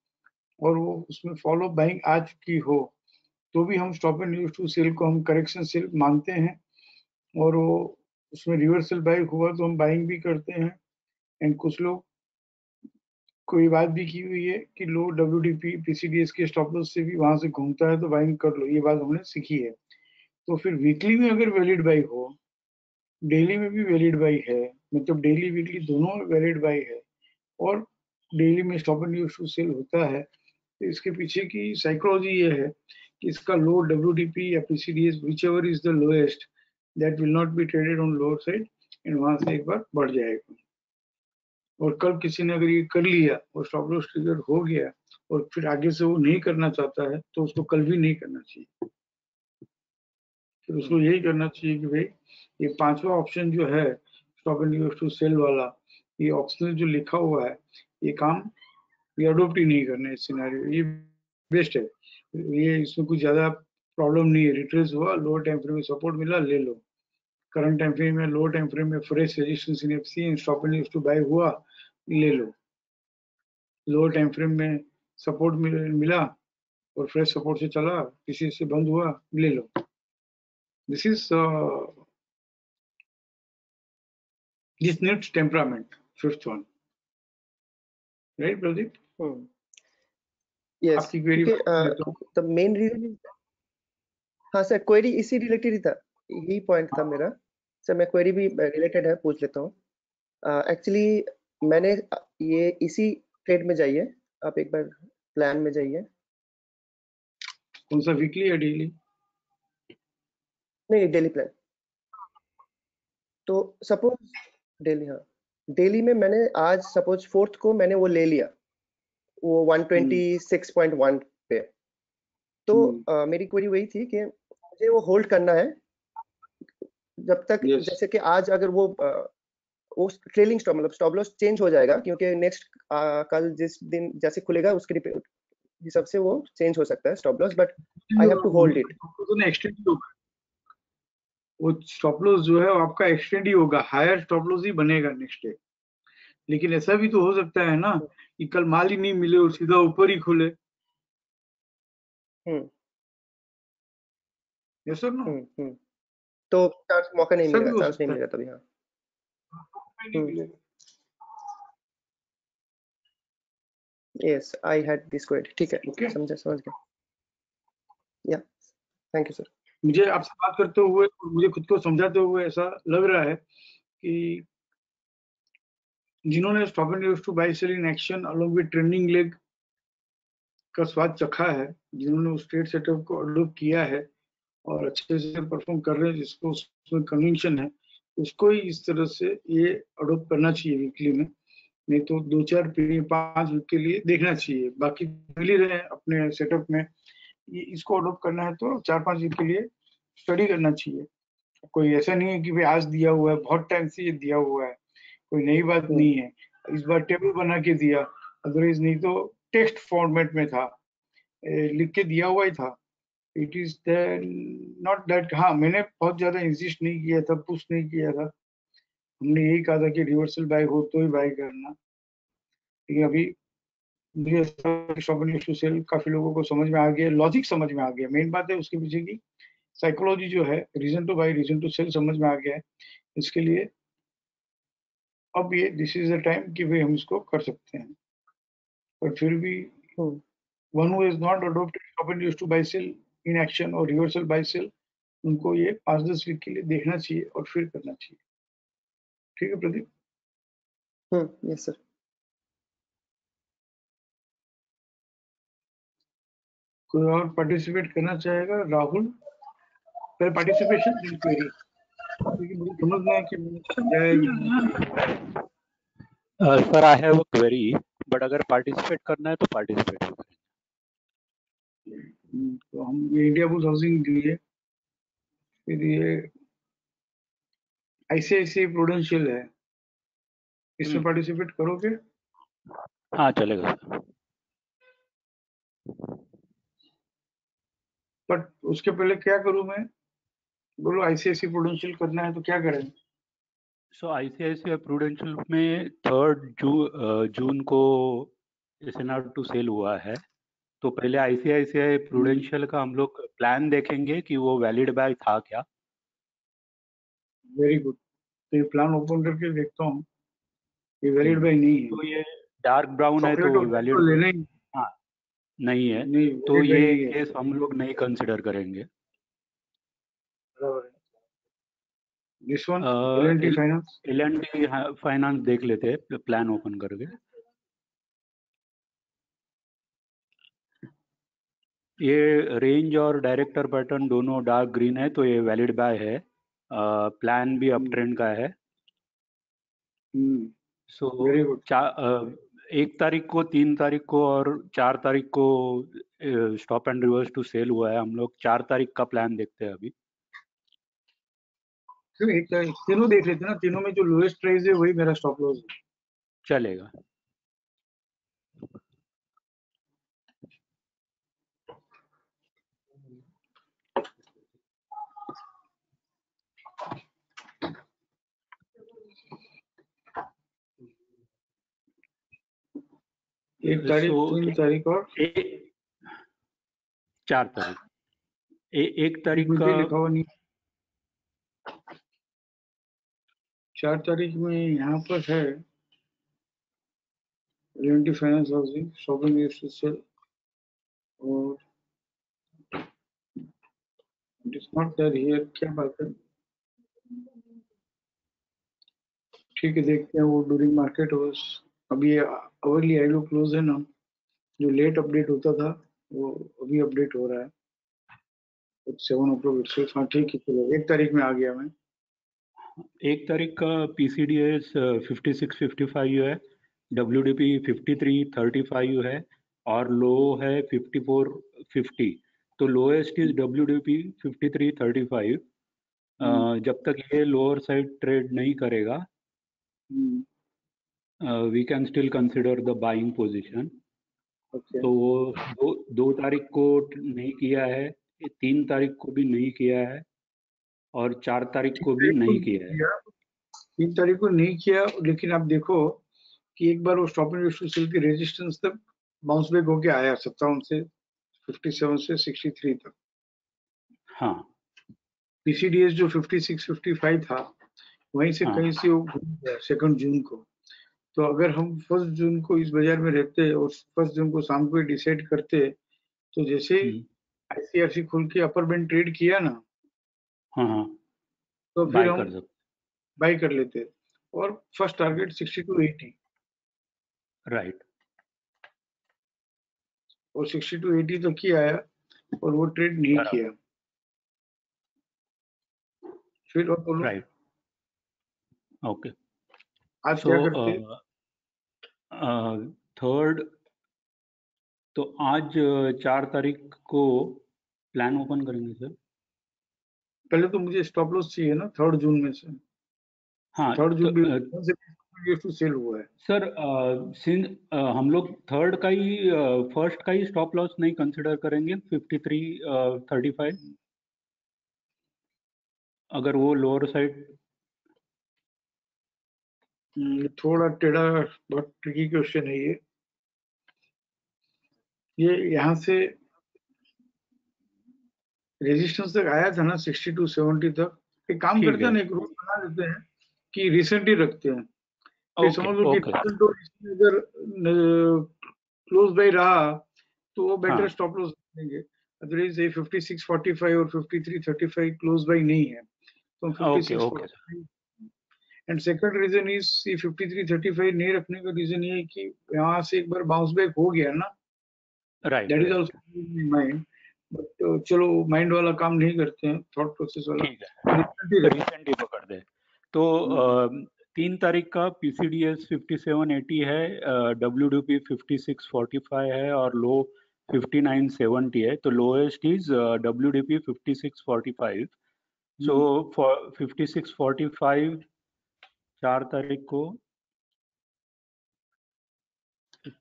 और वो उसमें फॉलो बाइंग आ चुकी हो, तो भी हम stop and use to sell को हम करेक्शन सेल मानते हैं, और वो उसमें रिवर्सल बाई हुआ तो हम बाइंग भी करते हैं। एंड कुछ लोग कोई बात भी की हुई है कि लो डब्ल्यूडीपी पीसीडीएस के स्टॉप लॉस से भी वहां से घूमता है तो बाइंग कर लो, ये बात हमने सीखी है। तो फिर वीकली में अगर वैलिड बाई हो, डेली में भी वैलिड बाई है, मतलब डेली वीकली दोनों में वैलिड बाई है, और डेली में stop and use to sell होता है, तो इसके पीछे की साइकोलॉजी ये है कि इसका लो डब्ल्यूडीपी या PCDS whichever is the lowest that will not be traded on lower side, and वहां से एक बार बढ़ जाएगा। और कल किसी ने अगर ये कर लिया और स्टॉप लॉस ट्रिगर हो गया और फिर आगे से वो नहीं करना चाहता है, तो उसको कल भी नहीं करना चाहिए। फिर उसको यही करना चाहिए कि भाई ये पांचवा ऑप्शन जो है stop and use to sell वाला, ये ऑप्शनल जो लिखा हुआ है, ये काम ये अडोप्ट ही नहीं करना है। इस सिनेरियो ये बेस्ट है, ये इसमें कुछ ज्यादा प्रॉब्लम नहीं है। रिट्रेस हुआ, लोअर टाइम फ्रेम में सपोर्ट मिला, ले लो। करंट टाइम फ्रेम में लोअर टाइम फ्रेम में fresh resistance in FC and stop and use to buy हुआ, ले लो। लोअर टाइम फ्रेम में सपोर्ट मिला और फ्रेश सपोर्ट से चला, किसी से बंद हुआ, ले लो। This is this needs temperament, fifth one, right Pradeep? Yes, आपकी क्वेरी क्योंकि द मेन रीजन, हाँ सर क्वेरी इसी रिलेटेड ही था, यही पॉइंट था मेरा सर। मैं क्वेरी भी रिलेटेड है, पूछ लेता हूँ। एक्चुअली मैंने ये इसी ट्रेड में जाइए, आप एक बार प्लान में जाइए। कौन सा, वीकली या डेली? नहीं, डेली प्लान। तो सपोज डेली, हाँ डेली में मैंने आज सपोज 4th को मैंने वो ले लिया, वो 126.1 पे। तो मेरी क्वेरी वही थी कि मुझे वो होल्ड करना है जब तक, Yes. जैसे कि आज अगर वो ट्रेलिंग स्टॉप मतलब स्टॉप लॉस चेंज हो जाएगा, क्योंकि नेक्स्ट कल जिस दिन जैसे खुलेगा उसके हिसाब से वो चेंज हो सकता है stop loss, but I have to hold it. वो स्टॉप लॉस जो है वो आपका एक्सटेंड ही होगा, हायर स्टॉप लॉस ही बनेगा नेक्स्ट डे। लेकिन ऐसा भी तो हो सकता है ना कि कल माल ही नहीं मिले और सीधा ऊपर ही खुले। Yes sir, no? तो चांस मौका नहीं ऐसा भी मिलेगा, हो चांस नहीं सकता है, मिलेगा तभी। हाँ नहीं मिलेगा। Yes, I had this query. ठीक है, Okay. समझ गया। या थैंक यू सर। मुझे आपसे बात करते हुए, मुझे खुद को समझाते हुए ऐसा लग रहा है कि जिन्होंने stop and use to buy sell in action along with trending leg का स्वाद चखा है, जिन्होंने उस ट्रेड सेटअप को अडॉप्ट किया है और अच्छे से परफॉर्म कर रहे हैं, जिसको उसमें कन्विक्शन है, उसको ही इस तरह से ये अडॉप्ट करना चाहिए वीकली में। नहीं तो 2-4-5 वीक के लिए देखना चाहिए, बाकी मिल ही रहे हैं अपने सेटअप में। इसको अडॉप्ट करना है तो 4-5 वीक के लिए स्टडी करना चाहिए। कोई ऐसा नहीं है कि भाई आज दिया हुआ है, बहुत टाइम से ये दिया हुआ है, कोई नई बात नहीं है। इस बार टेबल बना के दिया, अदरवाइज नहीं तो टेक्स्ट फॉर्मेट में था, लिख के दिया हुआ ही था। इट इज नॉट दैट, हाँ मैंने बहुत ज्यादा इंसिस्ट नहीं किया था, पुश नहीं किया था। हमने यही कहा था कि रिवर्सल बाय हो तो ही बाय करना। लेकिन अभी मुझे stop and use to sell काफी लोगों को समझ में आ गया, लॉजिक समझ में आ गया, मेन बात है उसके पीछे की साइकोलॉजी जो है, reason to buy reason to sell समझ में आ गया है। इसके लिए अब ये दिस इज द टाइम कि भाई हम इसको कर सकते हैं। पर फिर भी hmm, one who is not adopted stop and use to buy sell in action और रिवर्सल बाई सेल, उनको ये 5-10 वीक के लिए देखना चाहिए और फिर करना चाहिए। ठीक है प्रदीप? Yes sir. कोई और पार्टिसिपेट करना चाहेगा? राहुल, पहले पार्टिसिपेशन देन क्वेरी, क्योंकि मुझे समझना है कि मैंने किया है या नहीं किया। Sir I have a query, but अगर पार्टिसिपेट करना है तो पार्टिसिपेट भी करें। तो हम ये इंडिया बुल्स हाउसिंग लिए, फिर ये आईसीआईसीआई प्रूडेंशियल है, इसमें पार्टिसिपेट करोगे? हाँ चलेगा सर। बट उसके पहले क्या करूं मैं? बोलो आईसीआईसीआई प्रूडेंशियल करना है तो क्या करें? सो आईसीआईसीआई प्रूडेंशियल में 3 जून को एसएनआर टू सेल हुआ है, तो पहले आईसीआईसीआई प्रूडेंशियल का हम लोग प्लान देखेंगे कि वो वैलिड बाय था क्या। वेरी गुड, तो ये प्लान ओपन करके देखता हूँ, ये वैलिड बाय नहीं है। तो ये डार्क ब्राउन है चॉकलेट तो और वैलिड तो लेना ही हाँ नहीं है, नहीं, तो वैलिड बाय ये नहीं है। केस हम लोग नहीं कंसिडर करेंगे। बराबर है। This one L&T finance, L&T finance देख लेते हैं प्लान ओपन करके। ये रेंज और डायरेक्टर पैटर्न दोनों डार्क ग्रीन है तो ये वैलिड बाय है। प्लान भी अप ट्रेंड का है। So very good. 1 तारीख को, 3 तारीख को और 4 तारीख को stop and reverse to sell हुआ है। हम लोग 4 तारीख का प्लान देखते हैं अभी। एक तीनों देख लेते हैं ना, तीनों में जो लोएस्ट प्राइस है वही मेरा स्टॉप लॉस है। चलेगा। एक तारीख, 3 तारीख और 4 तारीख। 1 तारीख मुझे का लिखा हुआ नहीं। 4 तारीख में यहाँ पर है L&T finance housing shopping sell, और it is not there here. क्या बात है? ठीक है, देखते हैं वो ड्यूरिंग मार्केट अवर्स। अभी अवर्ली आईलो क्लोज है ना, जो लेट अपडेट होता था वो अभी अपडेट हो रहा है 7 o'clock itself। हाँ ठीक है, चलो 1 तारीख में आ गया मैं। 1 तारीख का पीसीडीएस 5655 है, डब्ल्यूडीपी 5335 है और लो है 5450। तो लोएस्ट इज डब्ल्यूडीपी 5335। जब तक ये लोअर साइड ट्रेड नहीं करेगा we can still consider the buying position. Okay, तो वो 2 तारीख को नहीं किया है, 3 तारीख को भी नहीं किया है और 4 तारीख को भी नहीं किया है। 3 तारीख को नहीं किया, लेकिन आप देखो कि एक बार वो स्टॉप एंड सेल की रेजिस्टेंस तक बाउंस बैक होके आया 57 से 57 से 63 तक। हाँ पीसीडीएस जो 56-55 था, वहीं से हाँ कहीं से वो घूम गया 2 जून को। तो अगर हम 1 जून को इस बाजार में रहते और 1 जून को शाम को डिसाइड करते, तो जैसे आईसीआरसी खुल के अपर बैंड ट्रेड किया ना, हाँ हाँ तो फिर बाय हम कर सकते। बाई कर लेते और फर्स्ट टारगेट 60 to 80, राइट। और 60 to 80 तक ही आया और वो ट्रेड नहीं बराबर। किया। फिर और बोलो, राइट ओके। आज सो क्या करते? थर्ड, तो आज 4 तारीख को प्लान ओपन करेंगे सर। पहले तो मुझे स्टॉप लॉस चाहिए ना 3 जून में से। हाँ 3 तो जून भी टू सेल हुआ है। सर सिंस हम लोग थर्ड का ही फर्स्ट का ही स्टॉप लॉस नहीं कंसिडर करेंगे 5335, अगर वो लोअर साइड। थोड़ा टेढ़ा, बहुत ट्रिकी क्वेश्चन है ये। ये यहाँ से रेजिस्टेंस तक आया था ना 60 to 70 तक। एक काम ठीक करते हैं है। ना, एक रूल बना देते हैं कि रिसेंट ही रखते हैं। फिर ओके समझ लो कि ओके तो इसमें अगर क्लोज बाई रहा तो वो बेटर हाँ स्टॉप लॉस देंगे। अदरवाइज ये 56.45 और 53.35 क्लोज बाई नहीं है, तो हम okay okay 56.45। And second reason is ये 53.35 नहीं रखने का रीजन ये है कि यहाँ से एक बार बाउंस बैक हो गया ना, right that is right also mind. But चलो माइंड वाला काम नहीं करते हैं, थॉट प्रोसेस वाला। ठीक है। Recent ही रखते रिसेंट ही पकड़ दे तो हैं। 3 तारीख का PCDS 5780 है, WDP 5645 है और लो 5970 है। तो लोएस्ट इज WDP 5645। सो 5645 4 तारीख को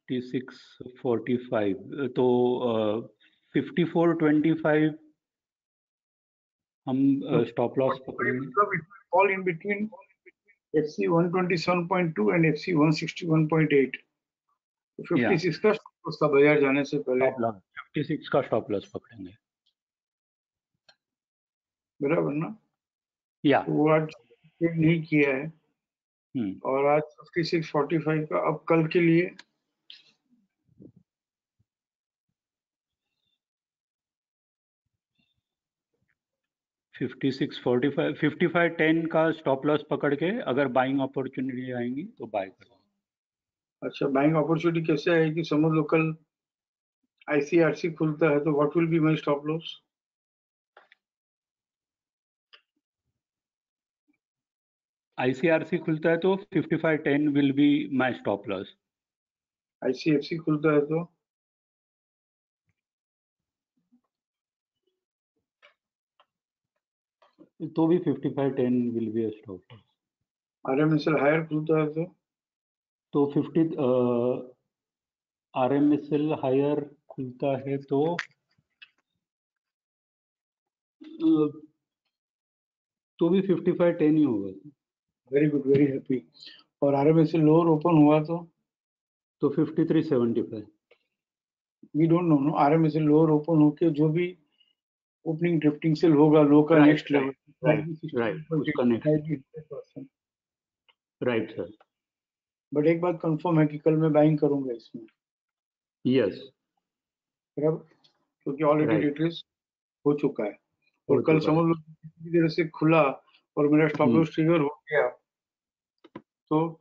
5645 तो 5425 हम स्टॉप लॉस पकड़ेंगे। मतलब it will fall in between FC 127.2 and FC 161.8। तो या 56 का stop था बाजार जाने से पहले, स्टॉप लॉस 56 का स्टॉप लॉस पकड़ेंगे। बराबर ना। या तो वो आज trade नहीं किया है हम्म और आज 56.45 का अब कल के लिए 5645 5510 का स्टॉप लॉस पकड़ के अगर बाइंग अपॉर्चुनिटी आएंगी तो बाय करेंगे। अच्छा बाइंग अपॉर्चुनिटी कैसे आएगी? समझ लो कल ICRC खुलता है तो what will be my stop loss? ICRC खुलता है तो 5510 will be my stop loss. ICFC खुलता है तो भी 5510 will be a stop loss. RMSL higher खुलता है तो 50 RMSL हायर खुलता है तो भी 5510 ही होगा। Very good, very happy. और RMSL लोअर ओपन हुआ तो तो 5375। We don't know no. RMSL lower open होके जो भी ओपनिंग ड्रिफ्टिंग सेल होगा लो का राइट नेक्स्ट लेवल राइट उसका नेक्स्ट। 61.85%। Right sir. बट एक बात कंफर्म है कि कल मैं बाइंग करूंगा इसमें, यस बराबर, क्योंकि ऑलरेडी राइट रिट्रेस हो चुका है। हो और कल चुका है। समझ लो किसी तरह से खुला और मेरा स्टॉप लॉस ट्रिगर हो गया तो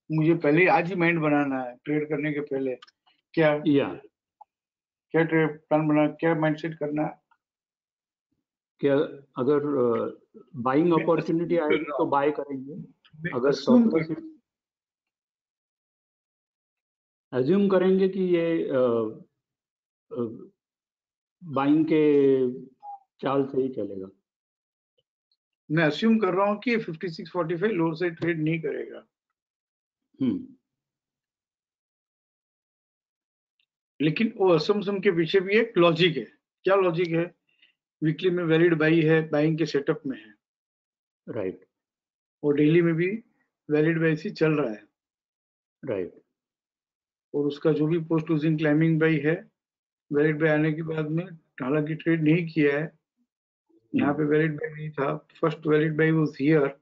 मुझे पहले आज ही माइंड बनाना है ट्रेड करने के पहले। क्या या क्या ट्रेड प्लान बना, क्या माइंडसेट करना है? क्या अगर बाइंग मैं अपॉर्चुनिटी assume कर आएगी रहा तो हूँ, बाय करेंगे। मैं अगर assume स्टॉप कर लॉस एज्यूम करेंगे कि ये बाइंग के चाल से ही चलेगा। मैं assume कर रहा हूँ कि 56.45 लोअर साइड ट्रेड नहीं करेगा, लेकिन वो असम्पशन के पीछे भी एक लॉजिक है। क्या लॉजिक है? वीकली में वैलिड बाई है, बाइंग के सेटअप में है, राइट और डेली में भी वैलिड बाई से चल रहा है, राइट और उसका जो भी पोस्ट लूजिंग क्लाइंबिंग बाई है वैलिड बाई आने के बाद में, हालांकि ट्रेड नहीं किया है, यहाँ पे वैलिड बाई नहीं था, first valid by was here,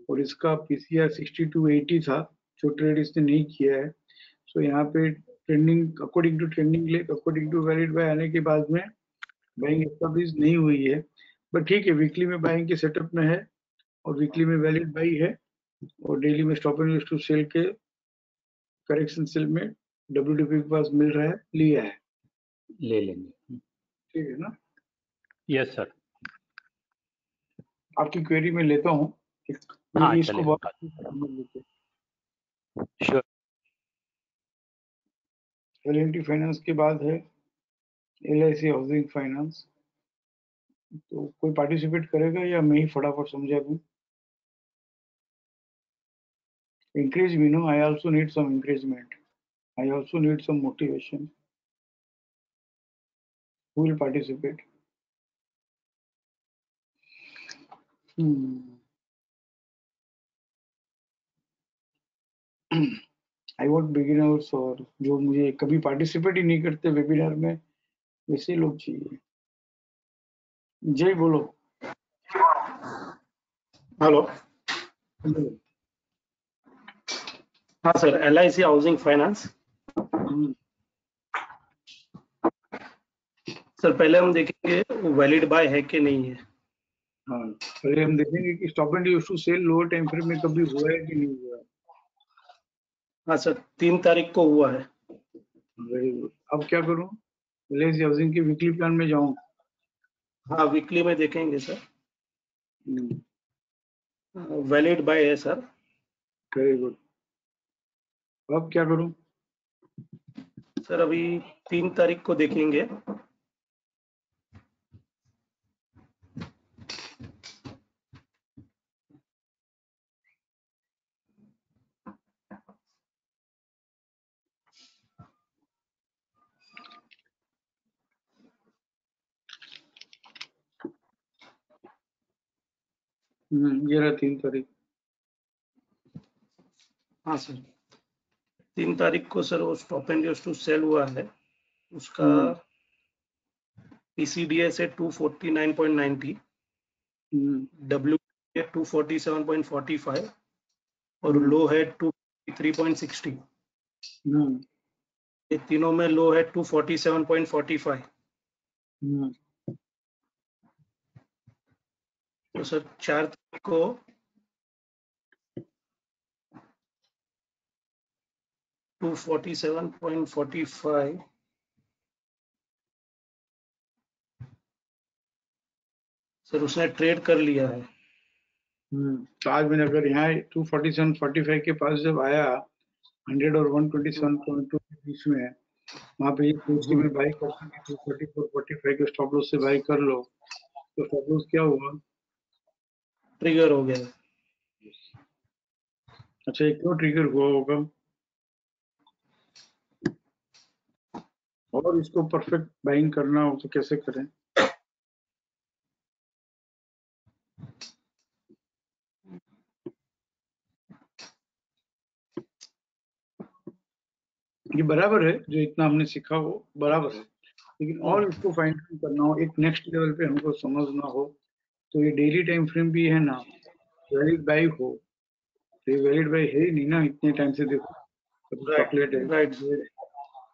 और इसका PCR 60-80 था जो ट्रेड इसने नहीं किया है। सो यहाँ पे trending according to trending leg according to valid buy आने के बाद में बाइंग एस्टेब्लिश नहीं हुई है। बट ठीक है, वीकली में बाइंग के सेटअप में है और वीकली में वैलिड बाई है, और डेली में स्टॉप एंड टू सेल के करेक्शन सेल में WDP के पास मिल रहा है, लिया है। ले लेंगे। ठीक है ना? Yes sir. आपकी क्वेरी में लेता हूँ, हाँ मेरी इसको चलेगा। बहुत श्योर। L&T फाइनेंस के बाद है LIC हाउसिंग फाइनेंस। तो कोई पार्टिसिपेट करेगा या मैं ही फटाफट समझा दूं? Encourage me, no? I also need some encouragement. I also need some motivation. Who will participate? I want beginners, और जो मुझे कभी पार्टिसिपेट ही नहीं करते वेबिनार में, वैसे लोग चाहिए। जय बोलो। हेलो। हाँ sir, LIC housing finance. Sir पहले हम देखेंगे वो वैलिड बाय है कि नहीं है। हाँ, पहले हम देखेंगे कि stop and use to sell lower time frame में कभी हुआ है कि नहीं हुआ है। हाँ सर, 3 तारीख को हुआ है। Very good. अब क्या करूं? LIC हाउसिंग के वीकली प्लान में जाऊं? हाँ, वीकली में देखेंगे सर। वैलिड बाय है सर। Very good. अब क्या करूं? सर अभी 3 तारीख को देखेंगे। ये रहा 3 तारीख। हाँ सर, 3 तारीख को सर वो stop and use to sell हुआ है। उसका PCDS है 249.90, W 247.45 और लो है 253.60। ये तीनों में लो है 247.45। तो सर 4 तारीख को 247.45 सर उसने ट्रेड कर लिया है। तो आज मैंने अगर यहाँ 247.45 के पास जब आया 100 और 127.2 के बीच में, वहां पे ये सोच के मैं बाई करता कि 244.45 के स्टॉप लॉस से बाई कर लो, तो स्टॉप लॉस क्या हुआ? ट्रिगर हो गया। अच्छा, ये क्यों ट्रिगर हुआ होगा? और इसको परफेक्ट बाइंग करना हो तो कैसे करें? ये बराबर है, जो इतना हमने सीखा वो बराबर है, लेकिन और इसको फाइन ट्यून करना हो, एक नेक्स्ट लेवल पे हमको समझना हो, तो ये डेली टाइम फ्रेम भी है ना, वैलिड बाई हो। तो ये वैलिड बाई है ही नहीं ना इतने टाइम से। देखो, कभी चॉकलेट है, राइट।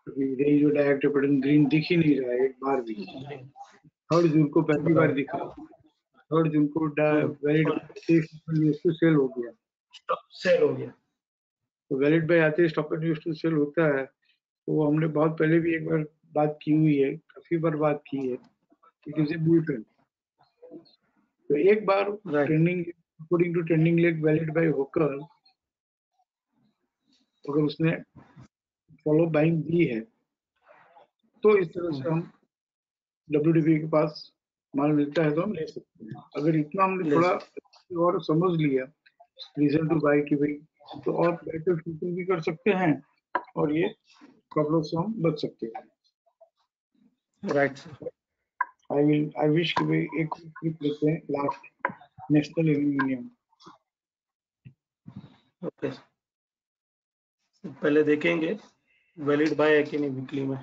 कभी यही जो डायरेक्ट पैटर्न ग्रीन दिख ही नहीं रहा है एक बार भी। 3 जून को पहली बार दिखा, 3 जून को वैलिड सेल हो गया। सेल हो गया। तो वैलिड बाई आते ही stop and use to sell होता है। तो वो हमने बहुत पहले भी एक बार बात की हुई है, काफी बार बात की है। It is a bull trend. तो एक बार right. Trending according to trending leg valid buy होकर अगर उसने फॉलो बाइंग दी है, तो इस तरह से हम WDP के पास माल मिलता है तो हम ले सकते हैं। अगर इतना हमने ले थोड़ा और समझ लिया रीजन टू बाई की भाई, तो और बेटर फ्यूचर भी कर सकते हैं और ये प्रॉब्लम से हम बच सकते हैं। Right sir. आई विश कि भाई एक क्लिप लेते हैं लास्ट, नेशनल एल्यूमिनियम। ओके, पहले देखेंगे वैलिड बाय है कि नहीं वीकली में।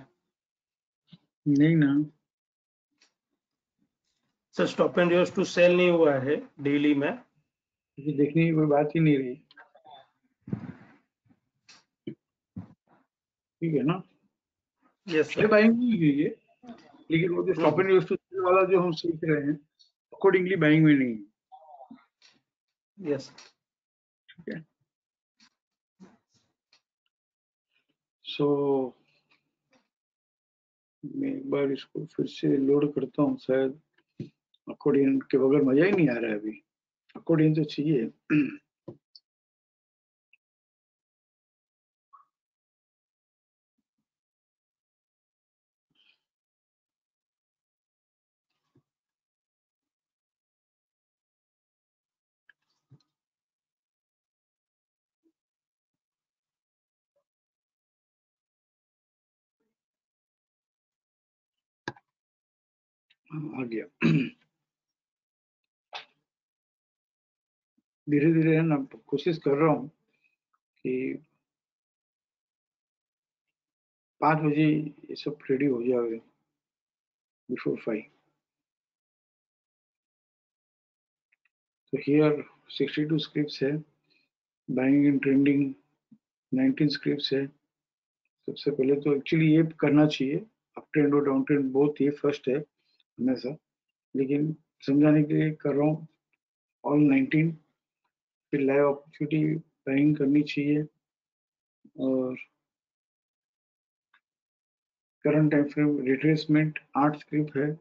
नहीं ना, sir stop and use to sell नहीं हुआ है डेली में। क्योंकि देखने की कोई बात ही नहीं रही। ठीक है ना, यस ये सर। बाइंग नहीं हुई है, लेकिन वो जो stop and use to sell वाला जो हम सीख रहे हैं अकॉर्डिंगली बाइंग में नहीं है। यस। ठीक है, सो मैं एक बार इसको फिर से लोड करता हूँ। शायद अकॉर्डियन के बगैर मजा ही नहीं आ रहा है अभी। अकॉर्डियन तो चाहिए। आ गया। धीरे धीरे है ना, कोशिश कर रहा हूँ कि 5 बजे ये सब रेडी हो जाएगा, बिफोर 5. तो हियर 62 स्क्रिप्ट्स है, बाइंग इन ट्रेंडिंग 19 स्क्रिप्ट्स है. सबसे पहले तो एक्चुअली ये करना चाहिए, अप ट्रेंड और डाउन ट्रेंड बोथ ये फर्स्ट है हमेशा, लेकिन समझाने के लिए कर रहा हूँ ऑल 19. फिर लाइव अपॉर्चुनिटी बाइंग करनी चाहिए, और current time frame retracement 8 script है,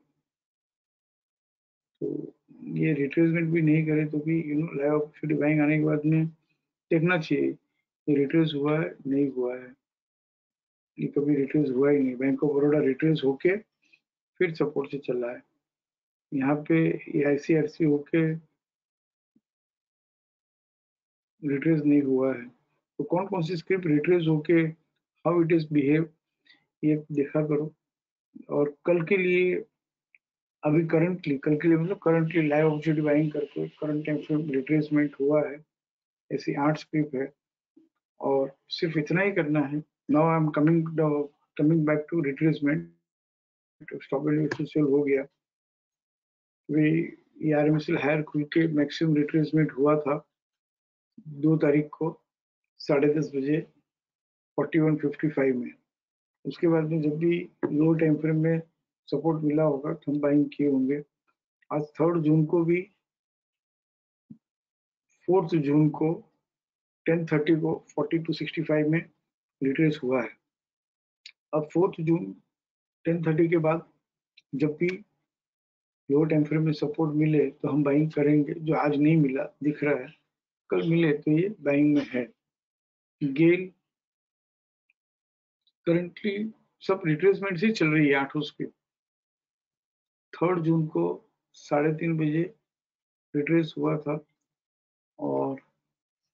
तो ये रिट्रेसमेंट भी नहीं करे तो भी लाइव अपॉर्चुनिटी बाइंग आने के बाद में देखना चाहिए ये रिट्रेस हुआ है नहीं हुआ है. ये कभी रिट्रेस हुआ ही नहीं, बैंक ऑफ बड़ौदा रिट्रेस होके फिर सपोर्ट से चल रहा है. यहाँ पे ICRC होके रिट्रेस नहीं हुआ है. तो कौन कौन सी स्क्रिप्ट रिट्रेस होके हाउ इट इज बिहेव ये देखा करो. और कल के लिए अभी करंटली, कल के लिए मतलब करंटली लाइव अपॉर्चुनिटी बाइंग करके करंट टाइम फ्रेम रिट्रेसमेंट हुआ है, ऐसी 8 स्क्रिप्ट है, और सिर्फ इतना ही करना है. Now I am coming back to retracement. Stop and sell हो गया, वे RMSL हायर खुल के मैक्सिमम रिट्रेसमेंट हुआ था 2 तारीख को 10:30 बजे 41.55 में. उसके बाद में जब भी लो टाइम फ्रेम में सपोर्ट मिला होगा तो हम बाइंग किए होंगे. आज 3 जून को भी 4 जून को 10:30 को 42.65 में रिट्रेस हुआ है. अब 4 जून 10:30 के बाद जब भी लो टाइम फ्रेम में सपोर्ट मिले तो हम बाइंग करेंगे. जो आज नहीं मिला दिख रहा है, कल मिले तो ये बाइंग में है. गेल करंटली सब रिट्रेसमेंट से चल रही है 8 उसकी. 3 जून को 3:30 बजे रिट्रेस हुआ था, और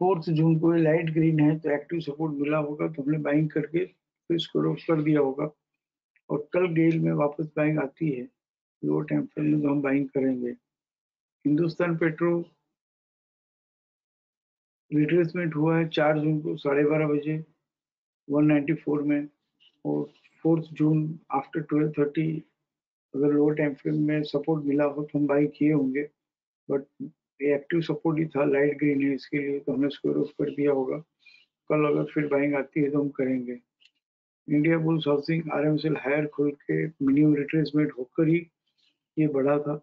4 जून को लाइट ग्रीन है तो एक्टिव सपोर्ट मिला होगा तो हमने बाइंग करके फिर इसको रोक कर दिया होगा. और कल गेल में वापस बाइंग आती है लो टाइम फ्रेम में तो हम बाइंग करेंगे. हिंदुस्तान पेट्रो रिट्रेसमेंट हुआ है 4 जून को 12:30 बजे 194 में, और 4 जून आफ्टर 12:30 अगर लो टाइम फ्रेम में सपोर्ट मिला हो तो हम बाई किए होंगे. बट ये एक्टिव सपोर्ट ही था, लाइट ग्रीन है, इसके लिए तो हमने स्क्वायर ऑफ कर दिया होगा. कल अगर फिर बाइंग आती है तो हम करेंगे. India bulls housing RMSL higher खुल के मिनिमम रिट्रेसमेंट होकर ही ये बढ़ा था,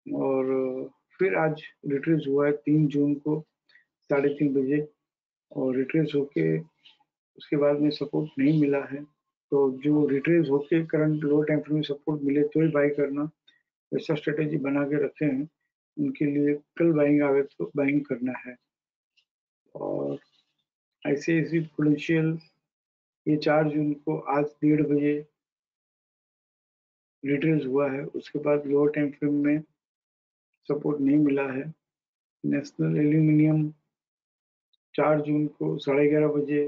और फिर आज रिट्रेस हुआ है 3 जून को 3:30 बजे, और रिट्रेस होके उसके बाद में सपोर्ट नहीं मिला है. तो जो रिट्रेस होके करंट लो टाइम फ्रेम में सपोर्ट मिले तो ही बाई करना, ऐसा स्ट्रेटेजी बना के रखे हैं. उनके लिए कल बाइंग आवे तो बाइंग करना है. और ICICI प्रूडेंशियल ये 4 जून को आज 1:30 बजे रिट्रेस हुआ है, उसके बाद लोअर टाइम फ्रेम में सपोर्ट नहीं मिला है. नेशनल एल्यूमिनियम 4 जून को 11:30 बजे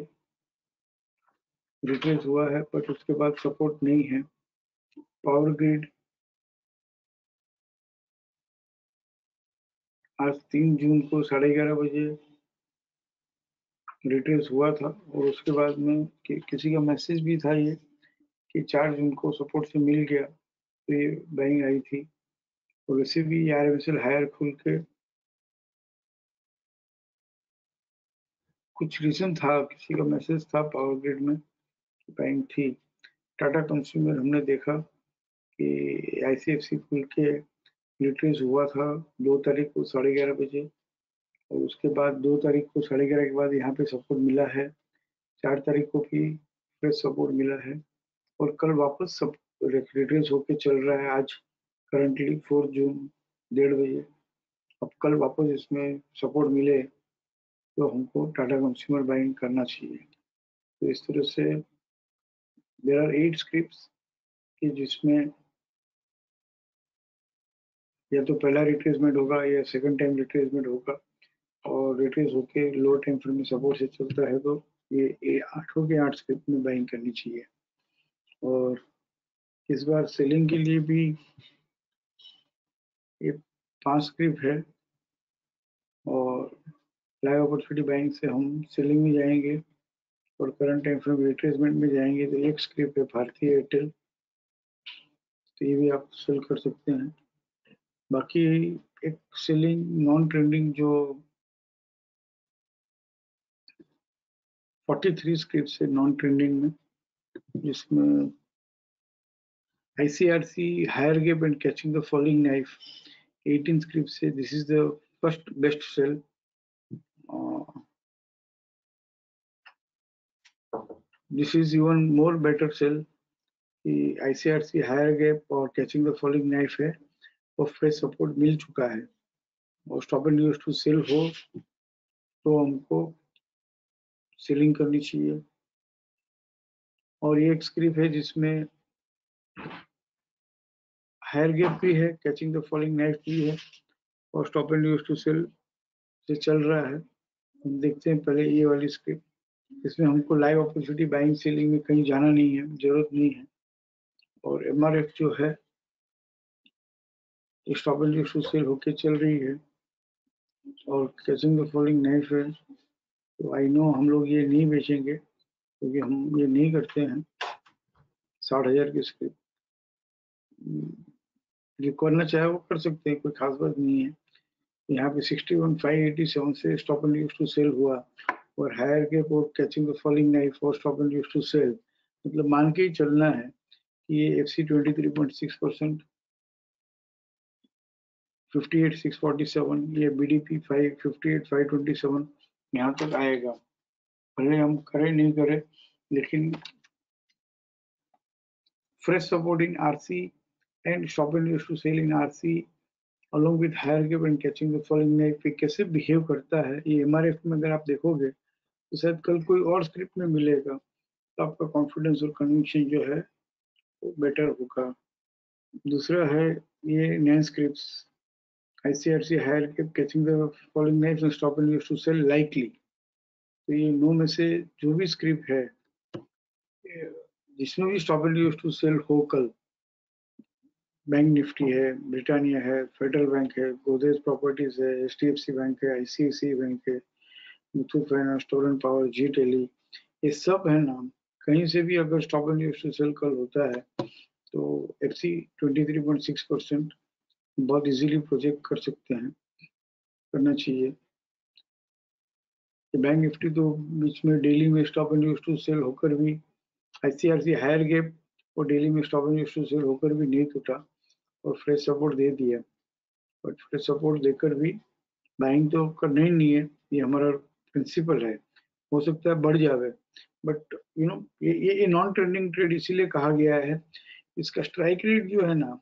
रिट्रेस हुआ है, बट उसके बाद सपोर्ट नहीं है. पावर ग्रिड आज 3 जून को 11:30 बजे रिट्रेस हुआ था, और उसके बाद में किसी का मैसेज भी था ये कि 4 जून को सपोर्ट से मिल गया तो ये बाइंग आई थी. और वैसे भी RMSL हायर खुल के कुछ रीजन था, किसी का मैसेज था पावर ग्रिड में बाइंग थी. टाटा कंज्यूमर हमने देखा कि ICFC खुल के रिट्रेस हुआ था 2 तारीख को 11:30 बजे, और उसके बाद 2 तारीख को 11:30 के बाद यहाँ पे सपोर्ट मिला है. 4 तारीख को भी फ्रेश सपोर्ट मिला है, और कल वापस सब रिट्रेस होके चल रहा है. आज करंटली 4 जून 1:30 बजे. अब कल वापस इसमें सपोर्ट मिले तो हमको टाटा कंज्यूमर बाइंग करना चाहिए. तो इस तरह से देयर आर 8 स्क्रिप्ट्स कि जिसमें या तो पहला रिट्रेसमेंट होगा या सेकंड टाइम रिट्रेसमेंट होगा, और रिट्रेस होके लो टाइम फ्रेम में सपोर्ट से चलता है तो ये 8 के 8 स्क्रिप्ट में बाइंग करनी चाहिए. और इस बार सेलिंग के लिए भी ये 5 स्क्रिप्ट है, और लाइव अपॉर्चुनिटी बाइंग से हम सेलिंग में जाएंगे और करंट टाइम फ्रेम रिट्रेसमेंट में जाएंगे तो एक स्क्रिप्ट है भारतीय एयरटेल, तो ये भी आप सेल कर सकते हैं। बाकी एक सेलिंग नॉन ट्रेंडिंग जो 43 स्क्रिप्ट है नॉन ट्रेंडिंग में, जिसमें ICRC higher gap and catching the falling knife 18 scripts say this is the first best sell. This is even more better sell. The ICRC higher gap और catching the falling knife है और fresh support मिल चुका है और stop and use to sell हो तो हमको selling करनी चाहिए। और ये एक स्क्रिप्ट है जिसमें हायर गैप भी है, कैचिंग द फॉलिंग नाइफ भी है और stop and use to sell से चल रहा है। हम देखते हैं पहले ये वाली स्क्रिप्ट, इसमें हमको लाइव अपॉर्चुनिटी बाइंग सेलिंग में कहीं जाना नहीं है, जरूरत नहीं है। और MRF जो है stop and use to sell होके चल रही है और कैचिंग द फॉलिंग नाइफ है, तो आई नो हम लोग ये नहीं बेचेंगे क्योंकि हम ये नहीं करते हैं। 60,000 की स्क्रिप्ट जो करना चाहे वो कर सकते हैं, कोई खास बात नहीं है। यहाँ पे 61,587 से stop and use to sell हुआ और हायर गैप और कैचिंग द फॉलिंग नाइफ और stop and use to sell, मतलब मान के ही चलना है कि ये FC 23.6%, 58,647, ये BDP 58,527 यहाँ तक आएगा। भले हम करें नहीं करें, लेकिन fresh support in RC and stop and use to sell in RC along with higher gap and catching the falling knife पे कैसे बिहेव करता है, ये MRF में अगर आप देखोगे तो शायद कल कोई और स्क्रिप्ट में मिलेगा तो आपका कॉन्फिडेंस और कन्विक्शन जो है वो बेटर होगा। दूसरा है ये nine scripts ICRC higher gap catching the falling knife and stop and use to sell likely, तो ये 9 में से जो भी स्क्रिप्ट है जिसमें भी stop and use to sell हो कल, बैंक निफ्टी है, ब्रिटानिया है, फेडरल बैंक है, गोदरेज प्रॉपर्टीज है, HDFC बैंक है, ICICI बैंक है, Muthoot Finance, Torrent Power, Zee Tele, ये सब है नाम। कहीं से भी अगर stop and use to sell कल होता है तो FC 23.6% बहुत इजीली प्रोजेक्ट कर सकते हैं, करना चाहिए। बैंक निफ्टी तो बीच में डेली में stop and use to sell होकर भी ICRC हायर गैप और डेली में stop and use to sell होकर भी नहीं टूटा और फ्रेश सपोर्ट दे दिया, बट फ्रेश सपोर्ट देकर भी बाइंग तो करना ही नहीं है, ये हमारा प्रिंसिपल है। हो सकता है बढ़ जावे, बट यू नो ये नॉन ट्रेंडिंग ट्रेड इसीलिए कहा गया है। इसका स्ट्राइक रेट जो है ना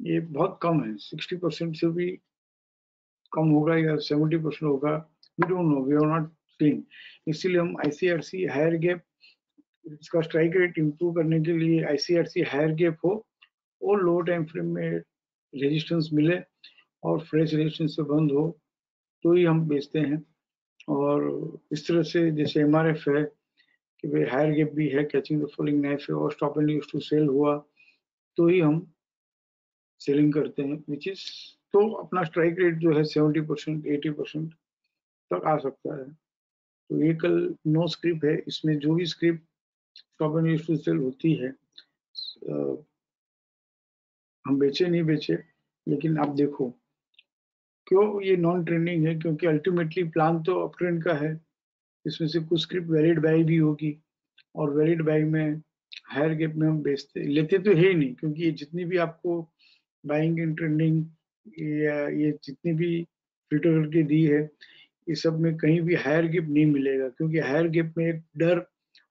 ये बहुत कम है, 60% से भी कम होगा या 70% होगा, we don't know, we are not seeing. इसीलिए हम ICRC हायर गैप, इसका स्ट्राइक रेट इंप्रूव करने के लिए ICRC हायर गैप हो और लो टाइम फ्रेम में रेजिस्टेंस मिले और फ्रेश रेजिस्टेंस से बंद हो तो ही हम बेचते हैं। और इस तरह से जैसे MRF है कि भाई हायर गैप भी है, कैचिंग द फॉलिंग नाइफ है और stop and use to sell हुआ तो ही हम सेलिंग करते हैं, विच इज तो अपना स्ट्राइक रेट जो है 70% 80% तक आ सकता है। तो ये कल 9 स्क्रिप्ट है, इसमें जो भी script stop and use to sell होती है हम बेचे नहीं बेचे, लेकिन आप देखो क्यों ये नॉन ट्रेंडिंग है, क्योंकि अल्टीमेटली प्लान तो अप ट्रेंड का है। इसमें से कुछ स्क्रिप्ट वैलिड बाई भी होगी और वैलिड बाई में हायर गैप में हम बेचते लेते तो है ही नहीं, क्योंकि ये जितनी भी आपको बाइंग इन ट्रेंडिंग या ये जितनी भी फिल्टर करके दी है, ये सब में कहीं भी हायर गैप नहीं मिलेगा, क्योंकि हायर गैप में एक डर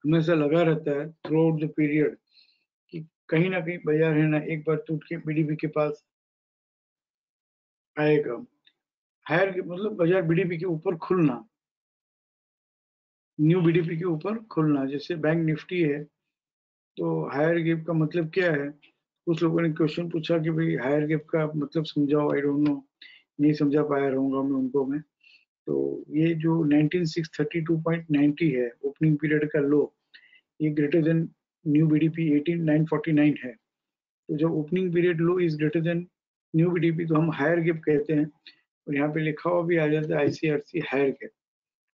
हमेशा लगा रहता है थ्रू आउट द पीरियड कि कहीं ना कहीं बाजार है ना एक बार टूट के BDP के पास आएगा। हायर गैप मतलब बाजार BDP के ऊपर खुलना, न्यू BDP के ऊपर खुलना। जैसे बैंक निफ्टी है तो हायर गैप का मतलब क्या है, कुछ लोगों ने क्वेश्चन पूछा कि भाई हायर गैप का मतलब समझाओ, आई डोंट नो, नहीं समझा पाया रहूंगा मैं उनको मैं। तो ये जो 19,632.90 है ओपनिंग पीरियड का लो, ये ग्रेटर देन न्यू BDP 18,949 है। तो जब opening period low is greater than new BDP तो हम हायर गैप कहते हैं, और यहाँ पे लिखा हुआ भी आ जाता है ICRC हायर गैप।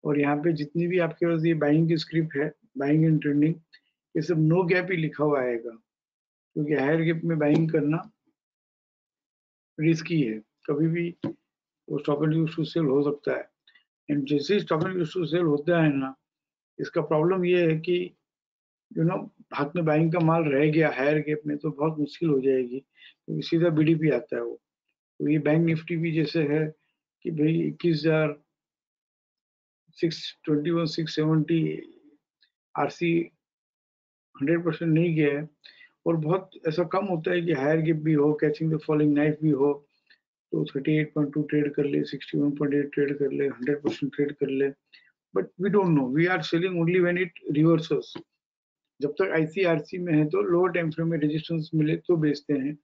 और यहाँ पे जितनी भी आपके पास ये बाइंग की स्क्रिप्ट है बाइंग एंड ट्रेंडिंग, ये सब नो गैप ही लिखा हुआ आएगा, क्योंकि हायर गैप में बाइंग करना रिस्की है, कभी भी वो stop and use to sell हो सकता है। एंड जैसे ही stop and use to sell होता है ना, इसका प्रॉब्लम ये है कि हाथ में बाइंग का माल रह गया हायर गैप में तो बहुत मुश्किल हो जाएगी, क्योंकि सीधा बीडीपी आता है वो। तो ये बैंक निफ्टी भी जैसे है कि भाई 21,621 670 आरसी 100% नहीं गया है, और बहुत ऐसा कम होता है कि हायर गैप भी हो, कैचिंग द फॉलिंग नाइफ भी हो, तो 38.2 ट्रेड कर ले, 61.8 ट्रेड कर ले, 100% ट्रेड कर ले, but we don't know, we are selling only when it reverses. जब तक आईसीआरसी में है तो लोअर टाइम फ्रेम में रेजिस्टेंस मिले तो बेचते हैं,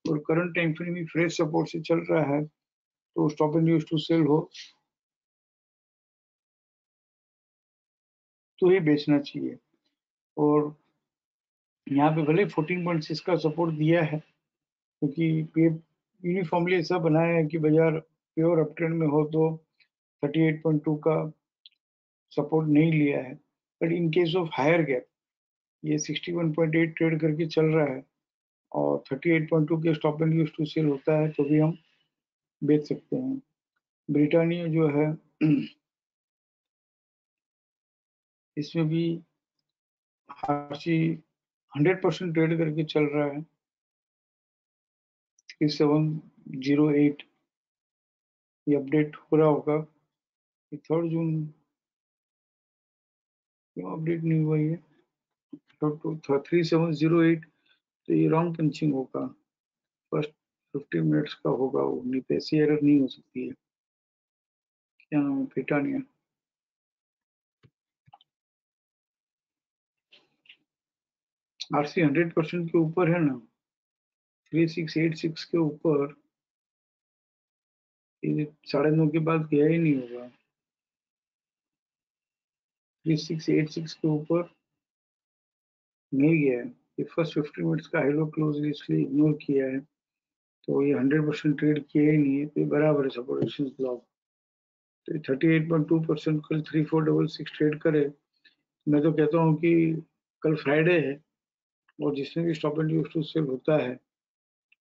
और करंट टाइम फ्रेम में फ्रेश सपोर्ट से चल रहा है तो stop and use to sell हो तो ही बेचना चाहिए। और यहाँ पे भले 14.6 का सपोर्ट दिया है, क्योंकि यूनिफॉर्मली ऐसा बनाया है कि बाजार प्योर अपट्रेंड में हो तो 38.2 का सपोर्ट नहीं लिया है, but in case of higher gap ये 61.8 ट्रेड करके चल रहा है और 38.2 के stop and use to sell होता है तो भी हम बेच सकते हैं। ब्रिटानिया जो है इसमें भी हार्सी 100% ट्रेड करके चल रहा है, 3708 ये अपडेट हो रहा होगा, 3 जून क्यों अपडेट नहीं हुआ ये, तो 3708 तो ये रॉन्ग पंचिंग होगा, फर्स्ट 15 मिनट्स का होगा वो, नहीं तो ऐसी एरर नहीं हो सकती है। क्या नाम है, ब्रिटानिया। आरसी 100% के ऊपर है ना, 3686 के ऊपर, ये 9:30 के बाद गया ही नहीं होगा। 3686 के ऊपर नहीं गया है, ये फर्स्ट 15 मिनट्स का हेलो क्लोज इसलिए इग्नोर किया है, तो ये 100% ट्रेड किया ही नहीं है, तो ये बराबर है सपोर्ट रेजिस्टेंस ब्लॉक। तो 38.2% कल 3466 ट्रेड करे। मैं तो कहता हूँ कि कल फ्राइडे है और जिसमें भी stop and use to sell होता है,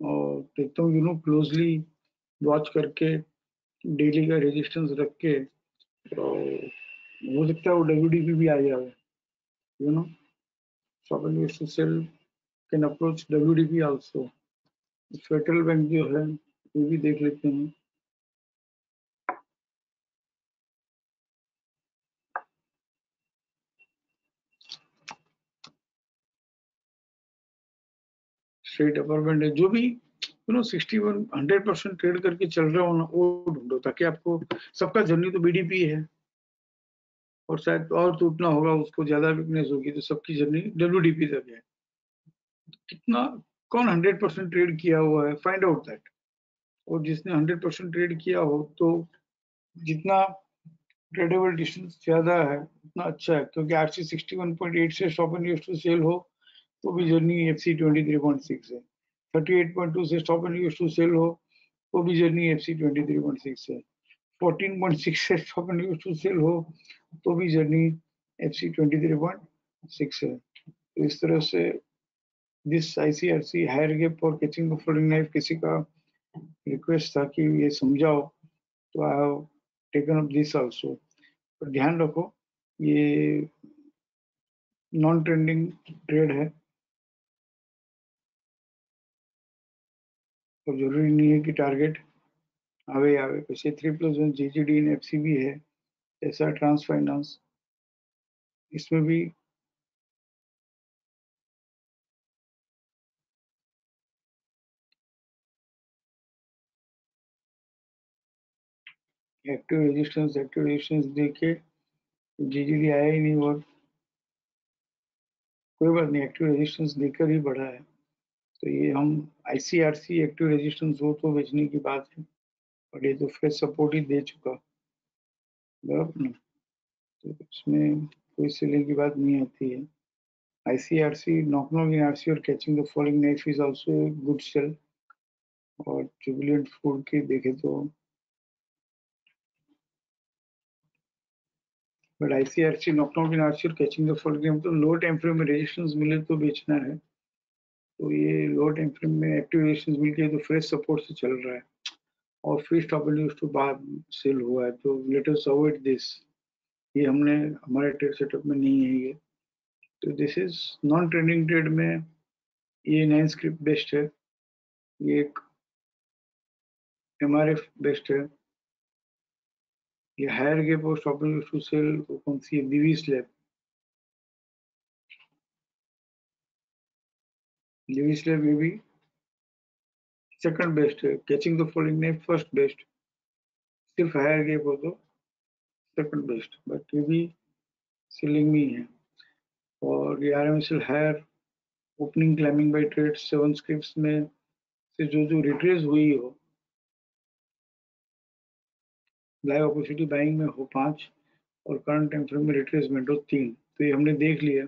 और देखता हूँ क्लोजली वॉच करके डेली का रेजिस्टेंस रख के, तो हो सकता है वो डब्ल्यूडीपी भी आ जाए, stop and use to sell can approach WDP also. Federal bank जो है ये भी देख लेते हैं। स्ट्रेट अपर बैंड है, जो भी 61 100% ट्रेड करके चल रहा हो ना वो ढूंढो, ताकि आपको, सबका जर्नी तो बीडीपी है, और शायद और टूटना होगा उसको, ज्यादा वीकनेस होगी तो सबकी जर्नी डब्ल्यूडीपी तक है। कितना, कौन 100% ट्रेड किया हुआ है, फाइंड आउट दैट। और जिसने 100% ट्रेड किया हो तो जितना ट्रेडेबल डिस्टेंस ज्यादा है उतना अच्छा है, क्योंकि आरसी 61.8 से stop and use to sell हो तो भी जर्नी एफसी 23.6 है, 38.2 से stop and use to sell हो तो भी जर्नी एफसी 23.6 है, 14.6 से stop and use to sell हो तो भी जर्नी एफसी 23.6 है। तो इस तरह से दिस आईसीआरसी हायर गैप और कैचिंग द फॉलिंग नाइफ किसी का रिक्वेस्ट था कि ये समझाओ, तो I have taken up this also. पर ध्यान रखो ये नॉन ट्रेंडिंग ट्रेड है, और जरूरी नहीं है कि टारगेट आवे आवे। वैसे 3+1 जीजीडी इन एफसीबी है, ऐसा ट्रांस फाइनेंस, इसमें भी एक्टिव रेजिस्टेंस देके जीजीडी आया ही नहीं, और कोई बात नहीं, एक्टिव रेजिस्टेंस देकर ही बढ़ा है, तो ये हम आईसीआरसी एक्टिव रेजिस्टेंस हो तो बेचने की बात है, और ये तो फ्रेश सपोर्ट ही दे चुका, बराबर ना, तो इसमें कोई सेलिंग की बात नहीं आती है। आईसीआरसी नॉक इन आरसी और catching the falling knife is also good sell. और जुबिलेंट फूड की देखे तो but ICRC knocked out in RC और कैचिंग द फॉल गेम, तो लो टाइम फ्रेम में रेजिस्टेंस मिले तो बेचना है। तो ये लो टाइम फ्रेम में एक्टिव रेजिस्टेंस मिल के तो फ्रेश सपोर्ट से चल रहा है और फिर stop and use to buy sell हुआ है, तो लेट अस अवॉइड दिस। ये हमने हमारे ट्रेड सेटअप में नहीं है ये। तो this is non trading trade में ये 9 स्क्रिप्ट बेस्ट है, ये एक MRF बेस्ट है, ये हायर गेप और stop and use to sell कौन सी है, BV स्लैब। BV स्लैब ये भी सेकंड बेस्ट है, कैचिंग द फॉलिंग ने फर्स्ट बेस्ट, सिर्फ हायर गेप हो तो सेकंड बेस्ट, बट ये भी सेलिंग में ही है। और ये RMSL higher opening climbing buy trade 7 scripts में से जो रिट्रेस हुई हो, लाइव अपॉर्चुनिटी बाइंग में हो 5 और करंट टाइम फ्रेम में रिट्रेसमेंट हो 3, तो ये हमने देख लिया।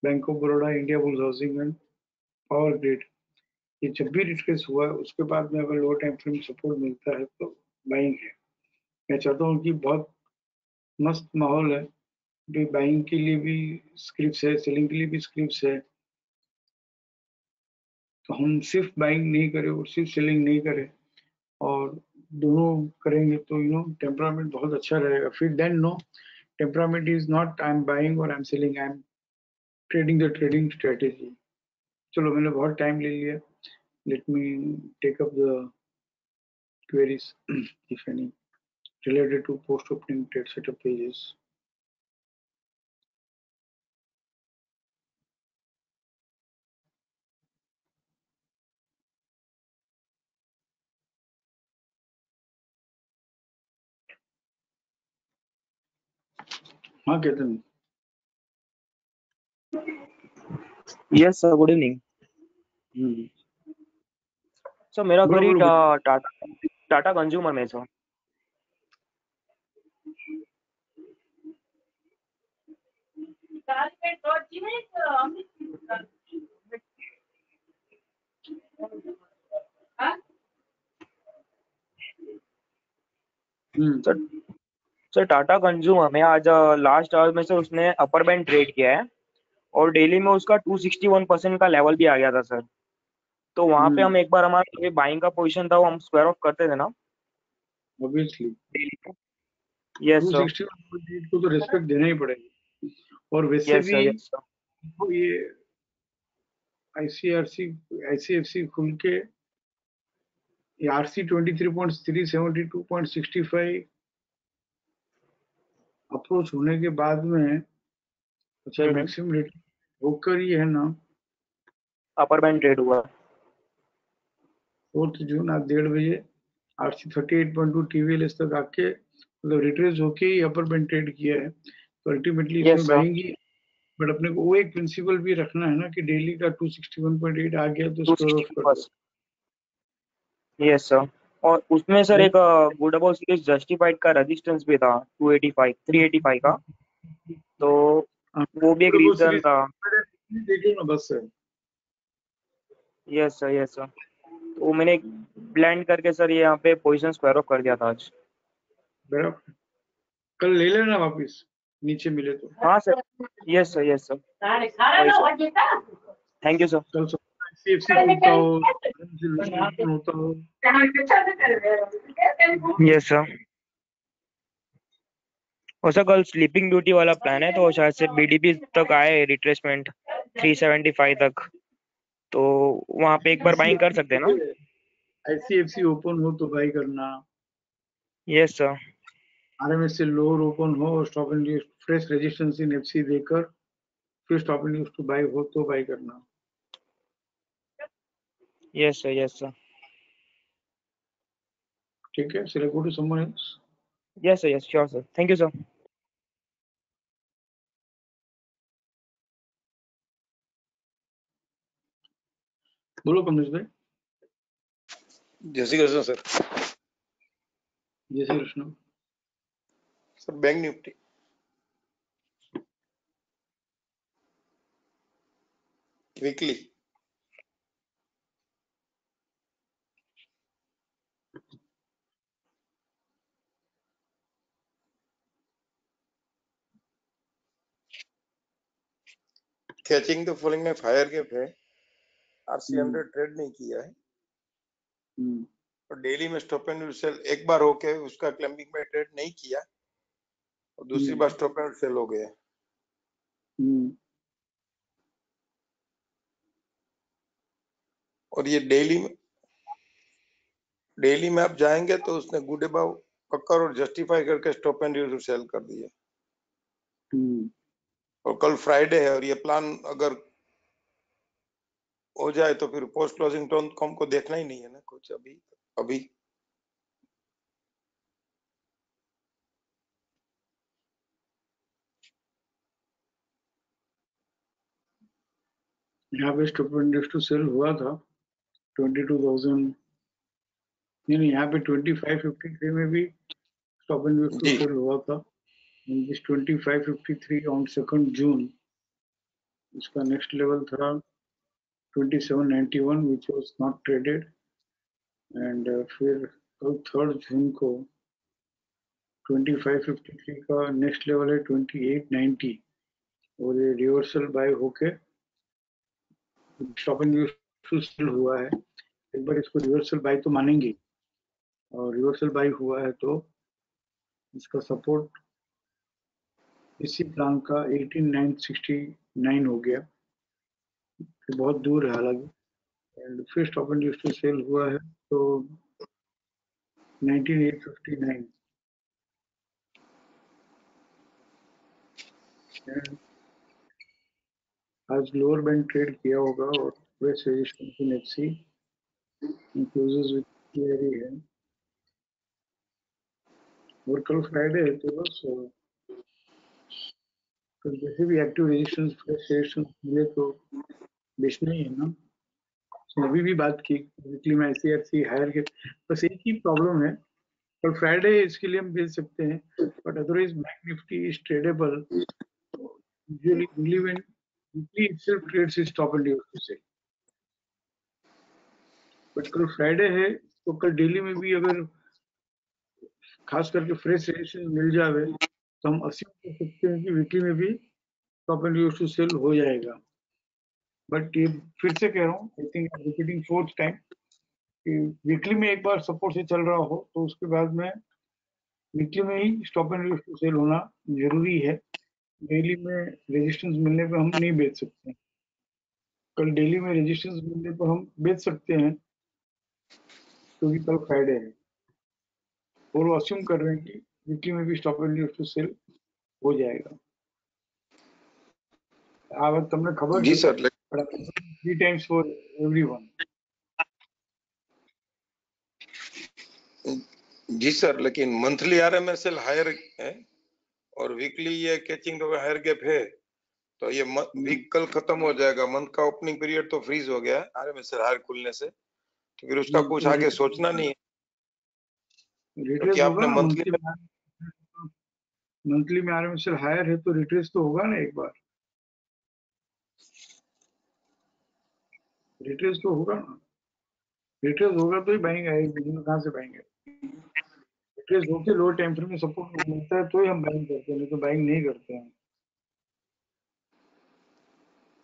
Bank of Baroda, India bulls housing and power grid, ये जब भी रिट्रेस हुआ उसके बाद में अगर लो टाइम फ्रेम सपोर्ट मिलता है तो बाइंग है। मैं चाहता हूँ कि बहुत मस्त माहौल है, भी बाइंग के लिए भी स्क्रिप्ट्स है, सेलिंग के लिए भी स्क्रिप्ट्स है, तो हम सिर्फ बाइंग नहीं करें और सिर्फ सेलिंग नहीं करें और दोनों करेंगे तो टेम्परामेंट बहुत अच्छा रहेगा। फिर then no, temperament is not I am buying और I am selling, I am trading the trading strategy. चलो मैंने बहुत टाइम ले लिया, let me take up the queries if any related to post opening trade setup pages. हाँ Ketan, yes sir, good evening sir. मेरा बोलो query बोलो Tata consumer में sir. Sir sir Tata consumer में आज लास्ट आवर में से उसने अपर बैंड ट्रेड किया है और डेली में उसका 261% का लेवल भी आ गया था सर। तो वहां पे हम एक बार हमारा बाइंग का पोजीशन था वो हम स्क्वायर ऑफ करते थे ना ऑब्वियसली डेली में। यस सर, 261 को तो रेस्पेक्ट देना ही पड़ेगा। और वैसे यस भी सर, यस सर, ये ICFC खुल के RC 23.372.65 अप्रोच होने के बाद में अच्छा मैक्सिमम रेट होकर ही है ना अपर बैंड ट्रेड हुआ। 4 जून आज 1:30 बजे RC 38.2 TVLS तक आके मतलब रिट्रेस होके ही अपर बैंड ट्रेड किया है, तो अल्टीमेटली यस इसमें सर, बाइंग ही। बट अपने को वो एक प्रिंसिपल भी रखना है ना कि डेली का 261.8 आ गया तो स्क्वायर ऑफ कर दो। 261%। यस सर, और उसमें सर एक गुड अबाउट सीरीज जस्टिफाइड का रेजिस्टेंस भी था 285 385 का, तो वो भी एक रीजन था। देखिए ना बस है। यस सर, यस सर, तो मैंने ब्लेंड करके सर ये यहाँ पे पोजीशन स्क्वायर ऑफ कर दिया था आज। बराबर, कल ले लेना वापिस नीचे मिले तो। हाँ sir, yes sir, yes sir, thank you sir. कल ICFC खुलता हो, होता हो। यस सर, और सर कल स्लीपिंग ड्यूटी वाला प्लान है तो शायद से BDP तक आए रिट्रेसमेंट 375 तक, तो वहाँ पे एक बार बाइंग कर सकते हैं ना। ICFC ओपन हो तो बाई करना, यस सर, RMS से लोअर ओपन हो और stop and fresh resistance in FC देकर फिर स्टॉप एंड टू बाई हो तो बाई करना। यस सर, यस सर, ठीक है, शैल I go to someone else? Yes sir, yes sure sir, thank you sir. बोलो कमलेश भाई। जय श्री कृष्ण सर। जय Shri Krishna. Sir bank Nifty weekly catching the falling में फायर गैप है, RC100 ट्रेड नहीं किया है और डेली में स्टॉप एंड सेल एक बार होके उसका क्लैंपिंग में ट्रेड नहीं किया और दूसरी बार स्टॉप एंड सेल हो गया। और ये डेली में आप जाएंगे तो उसने गुड अबाउ पकड़ और जस्टिफाई करके स्टॉप एंड यूज सेल कर दिया। और कल फ्राइडे है और ये प्लान अगर हो जाए तो फिर पोस्ट क्लोजिंग टोन को हमको देखना ही नहीं है ना कुछ अभी। यहाँ पे स्टॉप एंड टू सेल हुआ था 22,000, नहीं यहाँ पे 2553 में भी स्टॉप एंड टू जी। सेल हुआ था। दिस 2553 ऑन 2 जून, इसका नेक्स्ट लेवल था 2791 which was not traded, and फिर कल 3 जून को 2553 का नेक्स्ट लेवल है 2890 और ये रिवर्सल बाय होके स्टॉप एंड टू सेल हुआ है। एक बार इसको रिवर्सल बाय तो मानेंगे और रिवर्सल बाय हुआ है तो इसका सपोर्ट इसी प्लान का 18969 हो गया, तो बहुत दूर है हालांकि। एंड फिर स्टॉप एंड टू सेल हुआ है तो 19859 आज लोअर बैंड ट्रेड किया होगा और press resistance in HC closes with clearly है। और कल फ्राइडे है तो बस तो जैसे भी एक्टिव रेजिस्टेंस प्रेस रेजिस्टेंस मिले तो बेचना ही है ना। तो अभी भी बात की वीकली में ICRC हायर के, बस एक ही प्रॉब्लम है, कल फ्राइडे इसके लिए हम बेच सकते हैं but otherwise bank Nifty is tradable. Usually only when weekly itself trades is stop and to sell, but कल फ्राइडे है तो कल डेली में भी अगर खास करके फ्रेश रेजिस्टेंस मिल जाए तो हम अस्यूम कर सकते हैं कि वीकली में भी स्टॉप एंड टू सेल हो जाएगा। बट ये फिर से कह रहा हूँ, I think repeating 4th time कि वीकली में एक बार सपोर्ट से चल रहा हो तो उसके बाद में वीकली में ही स्टॉप एंड टू सेल होना जरूरी है। डेली में रेजिस्टेंस मिलने पर हम नहीं बेच सकते। कल डेली में रेजिस्टेंस मिलने पर हम बेच सकते हैं क्योंकि कल फ्राइडे है और वो अस्यूम कर रहे हैं कि वीकली में भी स्टॉप एंड टू सेल हो जाएगा। आप तुमने खबर जी सर। 3 times for everyone। जी सर, लेकिन मंथली RMSL हायर है और वीकली ये कैचिंग हायर गैप है तो ये वीक कल खत्म हो जाएगा। मंथ का ओपनिंग पीरियड तो फ्रीज हो गया RMSL हायर खुलने से, तो फिर उसका कुछ आगे सोचना नहीं है क्योंकि आपने मंथली में RMSL हायर है तो रिट्रेस तो होगा ना, एक बार रिट्रेस तो होगा ना। रिट्रेस होगा तो ही बाइंग आएगी, कहाँ से बाइंग है। रिट्रेस होके लो टाइम फ्रेम में सपोर्ट मिलता है तो ही हम बाइंग करते हैं, नहीं तो बाइंग नहीं करते हैं।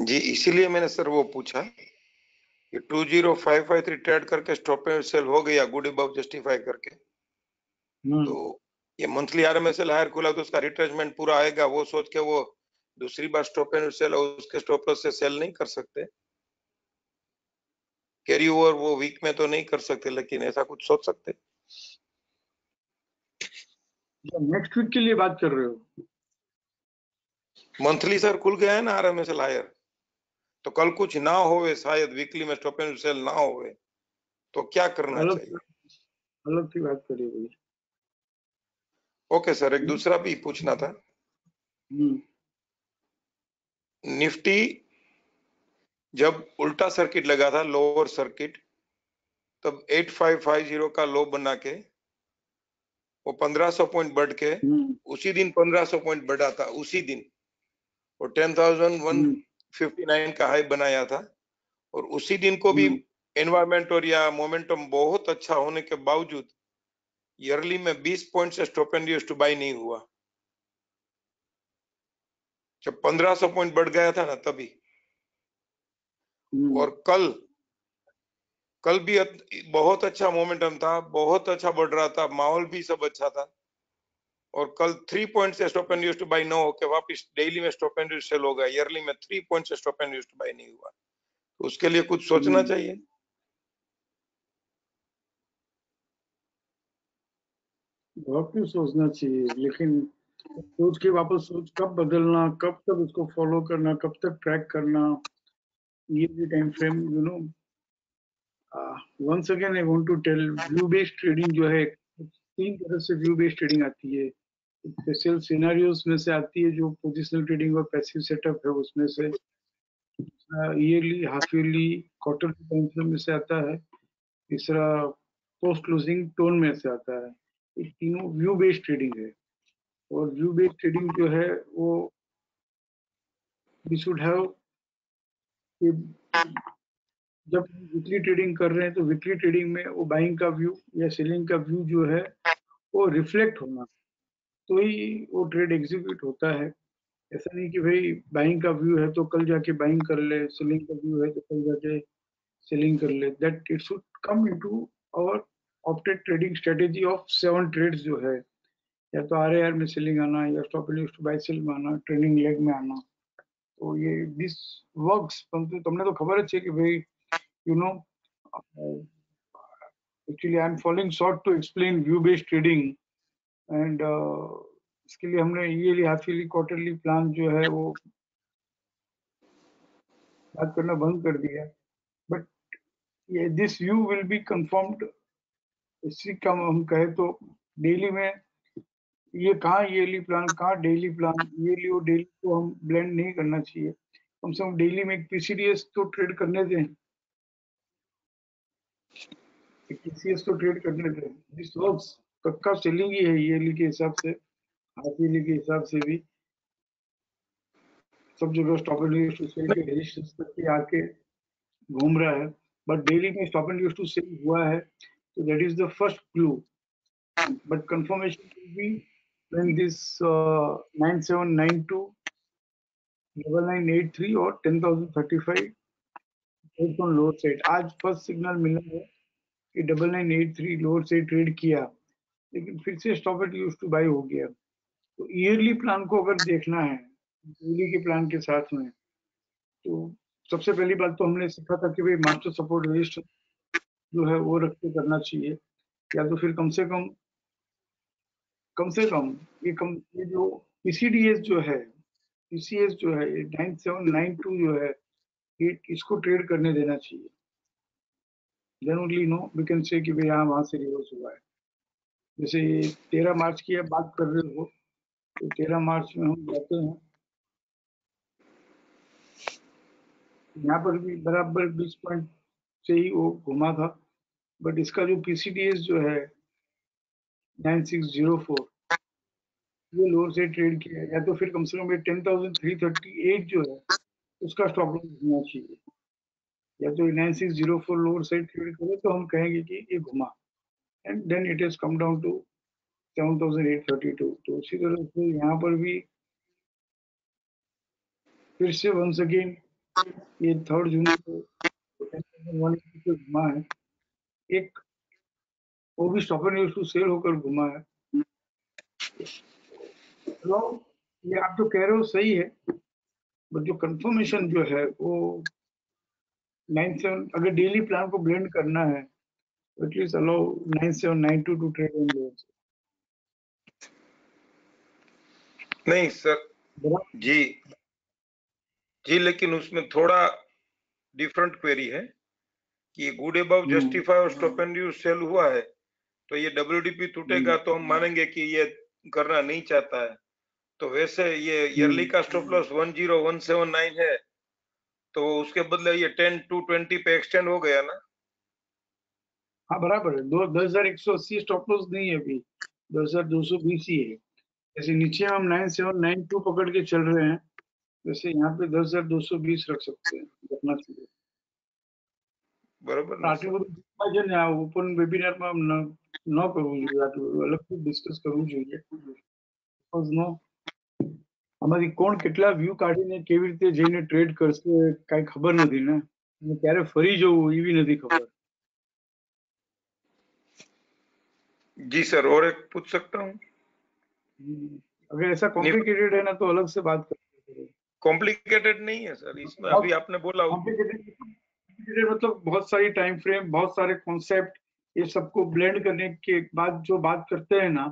जी, इसीलिए मैंने सर वो पूछा कि 20553 ट्रेड करके स्टॉप एंड सेल हो गया गुड अबव जस्टिफाई करके, तो ये मंथली RMSL हायर खुला तो उसका रिट्रेसमेंट पूरा आएगा, वो सोच के वो दूसरी बार स्टॉप एंड सेल और उसके स्टॉप लॉस से सेल नहीं कर सकते। कैरी ओवर वो वीक में तो नहीं कर सकते, लेकिन ऐसा कुछ सोच सकते। नेक्स्ट वीक के लिए बात कर रहे हो? मंथली सर खुल गया है ना RMSL हायर, तो कल कुछ ना होवे, शायद वीकली में स्टॉप एंड सेल ना होवे तो क्या करना चाहिए? अलग की बात करिए भैया। ओके सर, एक दूसरा भी पूछना था। निफ्टी जब उल्टा सर्किट लगा था, लोअर सर्किट, तब 8550 का लो बना के वो 1500 पॉइंट बढ़ के उसी दिन 1500 पॉइंट बढ़ा था, उसी दिन वो 10,159 का हाई बनाया था और उसी दिन को भी एनवायरमेंट और या मोमेंटम बहुत अच्छा होने के बावजूद ईयरली में 20 पॉइंट से stop and use to by नहीं हुआ। जब 1500 पॉइंट बढ़ गया था ना तभी और कल भी बहुत अच्छा मोमेंटम था, बहुत अच्छा बढ़ रहा था, माहौल भी सब अच्छा था। और कल 3 पॉइंट से stop and use to buy न होके वापस डेली में स्टॉप एंड यूज सेल हो गया, ईयरली में 3 पॉइंट से stop and use to buy नहीं हुआ, तो उसके लिए कुछ सोचना चाहिए। बहुत कुछ सोचना चाहिए, लेकिन सोच के वापस सोच कब बदलना, कब तक उसको फॉलो करना, कब तक ट्रैक करना, ये भी time frame once again I want to tell, view based trading जो है 3 तरह से व्यू बेस्ड ट्रेडिंग आती है। स्पेशल सिनेरियोस में से आती है जो पोजिशनल ट्रेडिंग और पैसिव सेटअप है उसमें से, yearly, half yearly, quarter time frame में से आता है, तीसरा पोस्ट क्लोजिंग टोन में से आता है। ये तीनों व्यू बेस्ड ट्रेडिंग है। और व्यू बेस्ड ट्रेडिंग जो है वो वी शुड हैव, जब वीकली ट्रेडिंग कर रहे हैं तो वीकली ट्रेडिंग में वो बाइंग का व्यू या सेलिंग का व्यू जो है वो रिफ्लेक्ट होना, तो ही वो ट्रेड एग्जीक्यूट होता है। ऐसा नहीं कि भाई बाइंग का व्यू है तो कल जाके बाइंग कर ले, सेलिंग का व्यू है तो कल जाके सेलिंग कर ले। That it should come into our opted trading strategy of 7 trades जो है, या तो RAR में सेलिंग आना, या stop and use to buy sell में आना, ट्रेनिंग लेग में आना। तो ये दिस वर्क्स, तुमने तो खबर है कि भाई you know actually I am following short to explain view based trading, and इसके लिए हमने yearly, half yearly, quarterly plan जो है वो बात करना बंद कर दिया। बट ये this view will be confirmed, इसी का हम कहे तो डेली में ये कहाँ ईयरली प्लान, कहाँ डेली प्लान, ईयरली और डेली को हम ब्लेंड नहीं करना चाहिए। कम से कम डेली में एक PCDS तो ट्रेड करने दें, एक TCS तो ट्रेड करने दें। दिस वर्क्स, पक्का सेलिंग ही है ईयरली के हिसाब से, हाफ ईयरली के हिसाब से भी, सब जगह stop and use to sell के रेजिस्टेंस तक के आके घूम रहा है। बट डेली में stop and use to sell हुआ है, तो that is the first clue. But confirmation will be when this 9792, 9983 और 10,035 ऑन लोअर साइड। आज फर्स्ट सिग्नल मिला है कि 9983 लोअर साइड ट्रेड किया, लेकिन फिर से stop and use to buy हो गया। तो ईयरली प्लान को अगर देखना है डेली के प्लान के साथ में, तो सबसे पहली बात तो हमने सीखा था कि भाई मास्टर सपोर्ट रजिस्टर जो है वो रख के करना चाहिए, या तो फिर कम से कम ये जो PCDS जो है, PCS जो है, 9792 जो है, ये इसको ट्रेड करने देना चाहिए। Then only no we can say कि भाई हाँ वहां से रिवर्स हुआ है। जैसे 13 मार्च की आप बात कर रहे हो, तो 13 मार्च में हम जाते हैं, यहाँ पर भी बराबर 20 पॉइंट से ही वो घुमा था। बट इसका जो PCDS जो है 9604, ये लोअर से ट्रेड किया है, या तो फिर कम से कम 10,338 जो है उसका स्टॉप लॉस होना चाहिए, या तो 9604 लोअर साइड ट्रेड करे तो हम कहेंगे कि ये घुमा, and then it has come down to 7,832। तो उसी तरह से यहाँ पर भी फिर से वंस अगेन ये 3 जून को 10,180 पे घुमा है, एक वो भी stop and use to sell होकर घुमा है। तो ये आप जो कह रहे हो सही है, बट जो कंफर्मेशन जो है वो 97, अगर डेली प्लान को ब्लेंड करना है तो at least allow 9792 to trade on lower. नहीं सर जी, लेकिन उसमें थोड़ा डिफरेंट क्वेरी है कि गुड अबव जस्टिफाई और स्टॉप एंड यूज सेल हुआ है, तो ये WDP टूटेगा तो हम मानेंगे कि ये करना नहीं चाहता है। तो वैसे ये ईयरली का स्टॉप लॉस 10179 है, तो उसके बदले ये 10 to 20 पे एक्सटेंड हो गया ना। हाँ बराबर है, 10,180 स्टॉप लॉस नहीं है, अभी 10,220 ही है। जैसे नीचे हम 9792 पकड़ के चल रहे हैं, वैसे यहाँ पे 10,220 रख सकते हैं, रखना चाहिए। बराबर ओपन वेबिनार में ન કરવું જોઈએ, અલગથી ડિસ્કસ કરવું જોઈએ। આમાંથી કોણ કેટલા વ્યૂ કાઢીને કેવી રીતે જઈને ટ્રેડ કરશે કાંઈ ખબર નથી ને। અને ક્યારે ફરી જવું એ બી નથી ખબર. जी सर, और एक पूछ सकता हूँ? अगर ऐसा कॉम्प्लिकेटेड है ना तो अलग से बात करते हैं. कॉम्प्लिकेटेड नहीं है सर, इसमें अभी आपने बोला कॉम्प्लिकेटेड मतलब बहुत सारी टाइम फ्रेम, बहुत सारे कॉन्सेप्ट, ये सबको ब्लेंड करने के बाद जो बात करते हैं ना,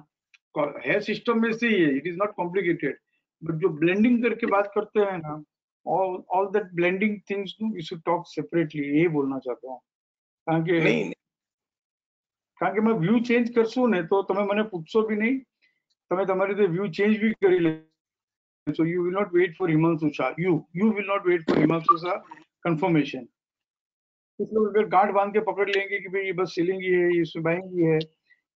है सिस्टम में से ही है, it is not complicated, but जो ब्लेंडिंग करके बात करते हैं ना, all that blending things we should talk separately, यही बोलना चाहता हूँ. नहीं, કારણ કે मैं व्यू चेंज करशू ने तो તમે મને પૂછશો બી નહીં, તમે તમારી રીતે વ્યू चेंज भी કરી લે. So you will not wait for Himanshu Shah. You will not wait for Himanshu Shah confirmation. कुछ लोग अगर गांठ बांध के पकड़ लेंगे कि भाई ये बस सीलिंग ही है, ये सुबाइंग ही है,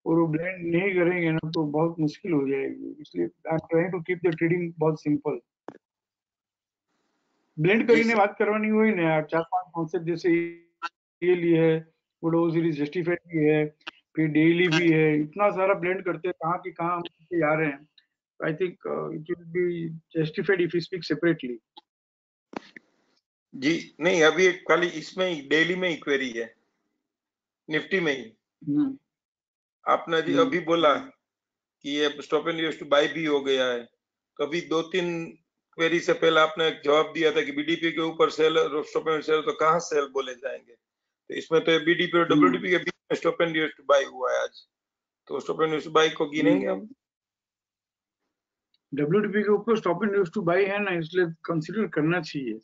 और वो ब्लेंड नहीं करेंगे ना तो बहुत मुश्किल हो जाएगी. इसलिए I am trying to keep the trading बहुत सिंपल. ब्लेंड કરીને વાત કરવાની હોય ને, 4-5 कॉन्सेप्ट जैसे ये लिए है, वो सीरीज जस्टिफाइड भी है, फिर डेली भी है, इतना सारा ब्लेंड करते हैं, कहाँ की कहाँ हम जा रहे हैं. I think it will be justified if we speak separately. जी नहीं, अभी एक खाली इसमें ही डेली में ही क्वेरी है, निफ्टी में ही. आपने जी अभी बोला कि ये stop and use to buy भी हो गया है. कभी 2-3 क्वेरी से पहले आपने एक जवाब दिया था कि बीडीपी के ऊपर सेल और स्टॉप एंड सेल, तो कहाँ सेल बोले जाएंगे? तो इसमें तो बीडीपी और डब्ल्यूडीपी के बीच में stop and use to buy हुआ है आज, तो stop and use to buy को गिनेंगे हम? डब्ल्यूडीपी के ऊपर stop and use to buy है ना, इसलिए कंसीडर करना चाहिए.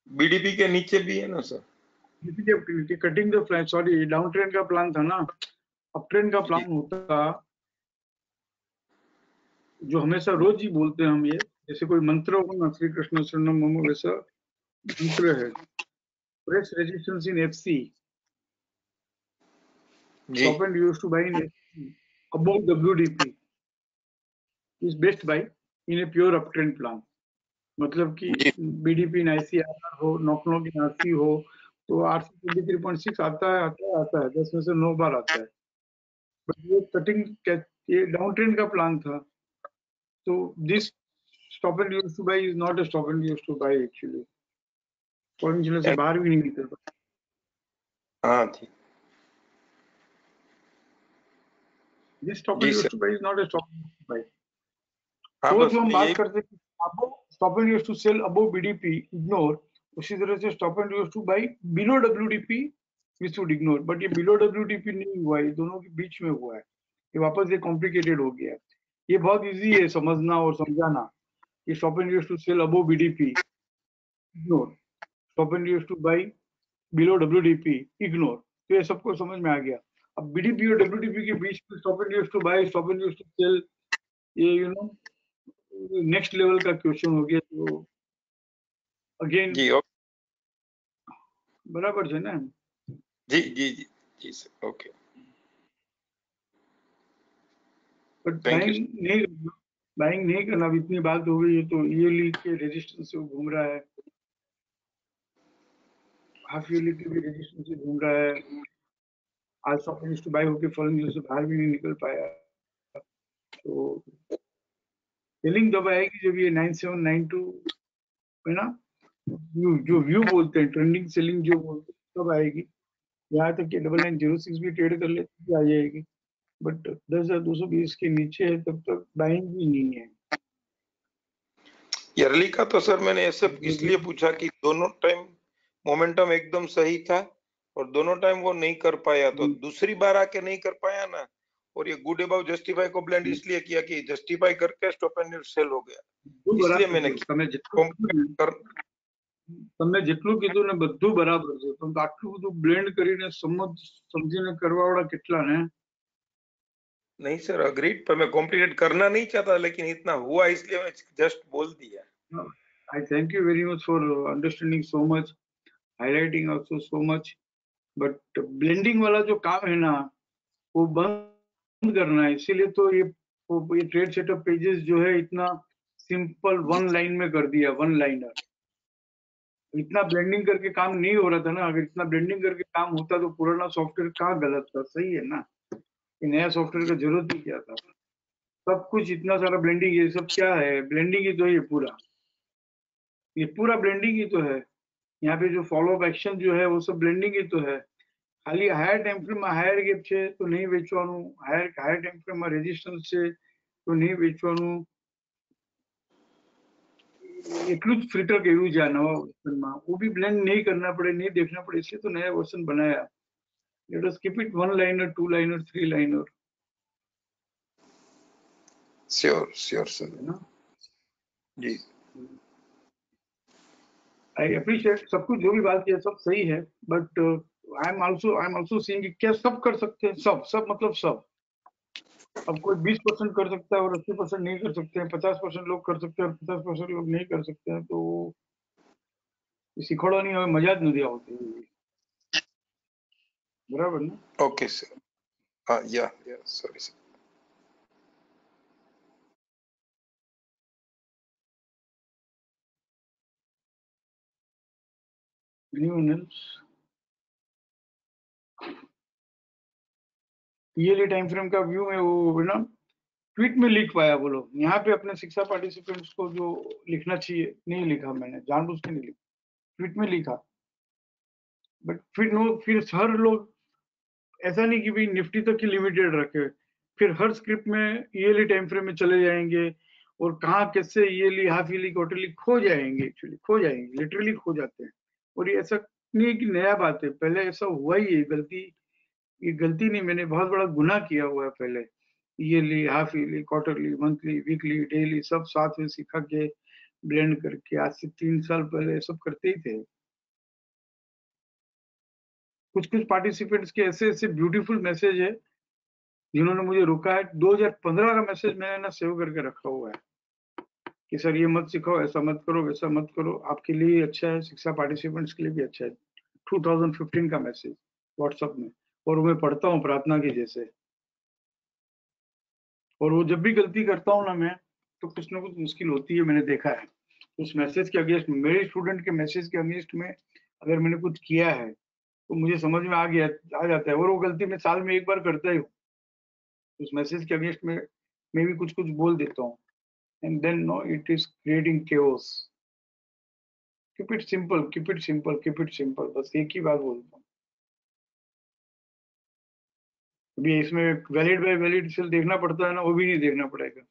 बीडीपी के नीचे भी है ना sir? Cutting the flat, sorry, down trend का प्लान था ना, अप ट्रेंड का प्लान होता, जो हमेशा रोज ही बोलते हैं हम, ये जैसे कोई मंत्र हो ना, श्री कृष्ण शरणम मम, वैसा मंत्र है. Press resistance in FC, stop and use to buy in FC above WDP is best buy in a pure uptrend plan. मतलब कि बीडीपी इन आईसीआर हो, नॉक इन आरसी हो, तो आरसी 23.6 आता है 10 में से 9 बार आता है. बट ये कटिंग, ये डाउन ट्रेंड का प्लान था, तो this stop and use to buy is not a stop and use to buy actually. Foreign जिले से बाहर भी नहीं निकल पाता. हाँ ठीक. This stop and use to buy is not a stop and use to buy. हाँ, तो हम बात करते हैं stop and use to sell above BDP, ignore. उसी तरह से stop and use to buy below WDP we should ignore. But ये बिलो डब्ल्यूडीपी नहीं हुआ, ये दोनों के बीच में हुआ है. ये वापस ये कॉम्प्लिकेटेड हो गया. ये बहुत इजी है समझना और समझाना कि stop and use to sell above BDP ignore, stop and use to buy below WDP ignore. तो ये सबको समझ में आ गया. अब बीडीपी और डब्ल्यूडीपी के बीच में stop and use to buy, stop and use to sell, ये यू नो नेक्स्ट लेवल का क्वेश्चन हो गया. तो अगेन जी बराबर है ना? जी जी जी जी सर, ओके. बट बाइंग नहीं करना. अब इतनी बात हो गई है तो ईयरली के रेजिस्टेंस से घूम रहा है, हाफ ईयरली के भी रेजिस्टेंस से घूम रहा है. आज stop and use to buy होके फॉलोइंग से बाहर भी नहीं निकल पाया. तो सेलिंग जब आएगी जब ये 9792 है ना, जो व्यू बोलते हैं, ट्रेंडिंग सेलिंग जो बोलते हैं, तब आएगी. यहाँ तक कि 9906 भी ट्रेड कर लेते आ जाएगी. बट 10,220 के नीचे है तब तक बाइंग भी नहीं है. ईयरली का तो सर मैंने ऐसे इसलिए पूछा कि दोनों टाइम मोमेंटम एकदम सही था और दोनों टाइम वो नहीं कर पाया, तो दूसरी बार आके नहीं कर पाया ना, और ये गुड अबाउ जस्टिफाई को ब्लेंड इसलिए किया कि जस्टिफाई करके स्टॉप एंड सेल हो गया, इसलिए मैंने તમે જેટલું કીધું ને બધું બરાબર છે, પણ આટલું બધું બ્લેન્ડ કરીને સમજીને કરવાવાળા કેટલા ને? नहीं सर, अग्रीड, पर मैं कॉम्प्लिकेट करना नहीं चाहता, लेकिन इतना हुआ इसलिए मैं जस्ट बोल दिया. I thank you very much for understanding so much, highlighting also so much. But blending वाला जो काम है ना, वो बंद करना है. इसीलिए तो ये ट्रेड सेटअप पेजेस जो है इतना सिंपल वन लाइन में कर दिया, वन लाइनर. इतना ब्लेंडिंग करके काम नहीं हो रहा था ना. अगर इतना ब्लेंडिंग करके काम होता तो पुराना सॉफ्टवेयर कहाँ गलत था? सही है ना, कि नया सॉफ्टवेयर का जरूरत ही क्या था? सब कुछ इतना सारा ब्लेंडिंग, ये सब क्या है? ब्लेंडिंग ही तो है, ये पूरा ब्लेंडिंग ही तो है. यहाँ पे जो फॉलो अप एक्शन जो है वो सब ब्लेंडिंग ही तो है। खाली हायर टाइम फ्रेम में हायर ગેપ છે તો નહીં વેચવાનું, હાયર ટાઈમ ફ્રેમ માં રેઝિસ્ટન્સ છે તો નહીં વેચવાનું, એટલું જ ફિલ્ટર કર્યું છે આ નવા વર્ઝનમાં। वो भी ब्लेंड नहीं करना पड़े, नहीं देखना पड़े, इसलिए तो नया वर्जन बनाया। Let us keep it 1 liner, 2 liner, 3 liner. Sure sir है ना? जी। आई अप्रिशिएट सब कुछ जो भी बात किया सब सही है, but I am also seeing कि क्या सब कर सकते हैं, सब मतलब सब। अब कोई 20% कर सकता है और 80% नहीं कर सकते हैं, 50% लोग कर सकते हैं और 50% लोग नहीं कर सकते हैं, तो શીખવાડવાની હવે મજા જ નથી આવતી। બરાબર ને? Okay sir. हाँ या sorry sir. Anyone else? Yearly time frame का व्यू में वो ना ट्वीट में लिख पाया, बोलो यहाँ पे अपने शिक्षा पार्टिसिपेंट्स को जो लिखना चाहिए नहीं लिखा, मैंने जानबूझ के नहीं लिखा, ट्वीट में लिखा। बट फिर हर लोग ऐसा नहीं कि भाई निफ्टी तक ही लिमिटेड रखे, फिर हर स्क्रिप्ट में ईयरली टाइम फ्रेम में चले जाएंगे और कहाँ कैसे ईयरली, हाफ ईयरली, क्वार्टरली खो जाएंगे, एक्चुअली खो जाएंगे, लिटरली खो जाते हैं। और ये ऐसा नहीं है कि नया बात है, पहले ऐसा हुआ ही है। ये गलती नहीं, मैंने बहुत बड़ा गुनाह किया हुआ है पहले। Yearly, half yearly, quarterly, monthly, weekly, daily सब साथ में सिखा के ब्लेंड करके आज से 3 साल पहले सब करते ही थे। कुछ पार्टिसिपेंट्स के ऐसे ब्यूटीफुल मैसेज है जिन्होंने मुझे रोका है। 2015 का मैसेज मैंने ना सेव करके रखा हुआ है कि सर ये मत सिखाओ, ऐसा मत करो, वैसा मत करो, आपके लिए अच्छा है, शिक्षा पार्टिसिपेंट्स के लिए भी अच्छा है। 2015 का मैसेज व्हाट्सएप में, और मैं पढ़ता हूँ प्रार्थना की जैसे। और वो जब भी गलती करता हूँ ना मैं, तो कुछ ना कुछ मुश्किल होती है, मैंने देखा है। उस मैसेज के अगेंस्ट, मेरे स्टूडेंट के मैसेज के अगेंस्ट में अगर मैंने कुछ किया है तो मुझे समझ में आ जाता है, और वो गलती मैं साल में एक बार करता ही हूँ। उस मैसेज के अगेंस्ट में मैं भी कुछ बोल देता हूँ, and then no it is creating chaos. Keep it simple, keep it simple, keep it simple, बस एक ही बात बोलता हूँ। अभी इसमें वैलिड बाय वैलिड सेल देखना पड़ता है ना, वो भी नहीं देखना पड़ेगा,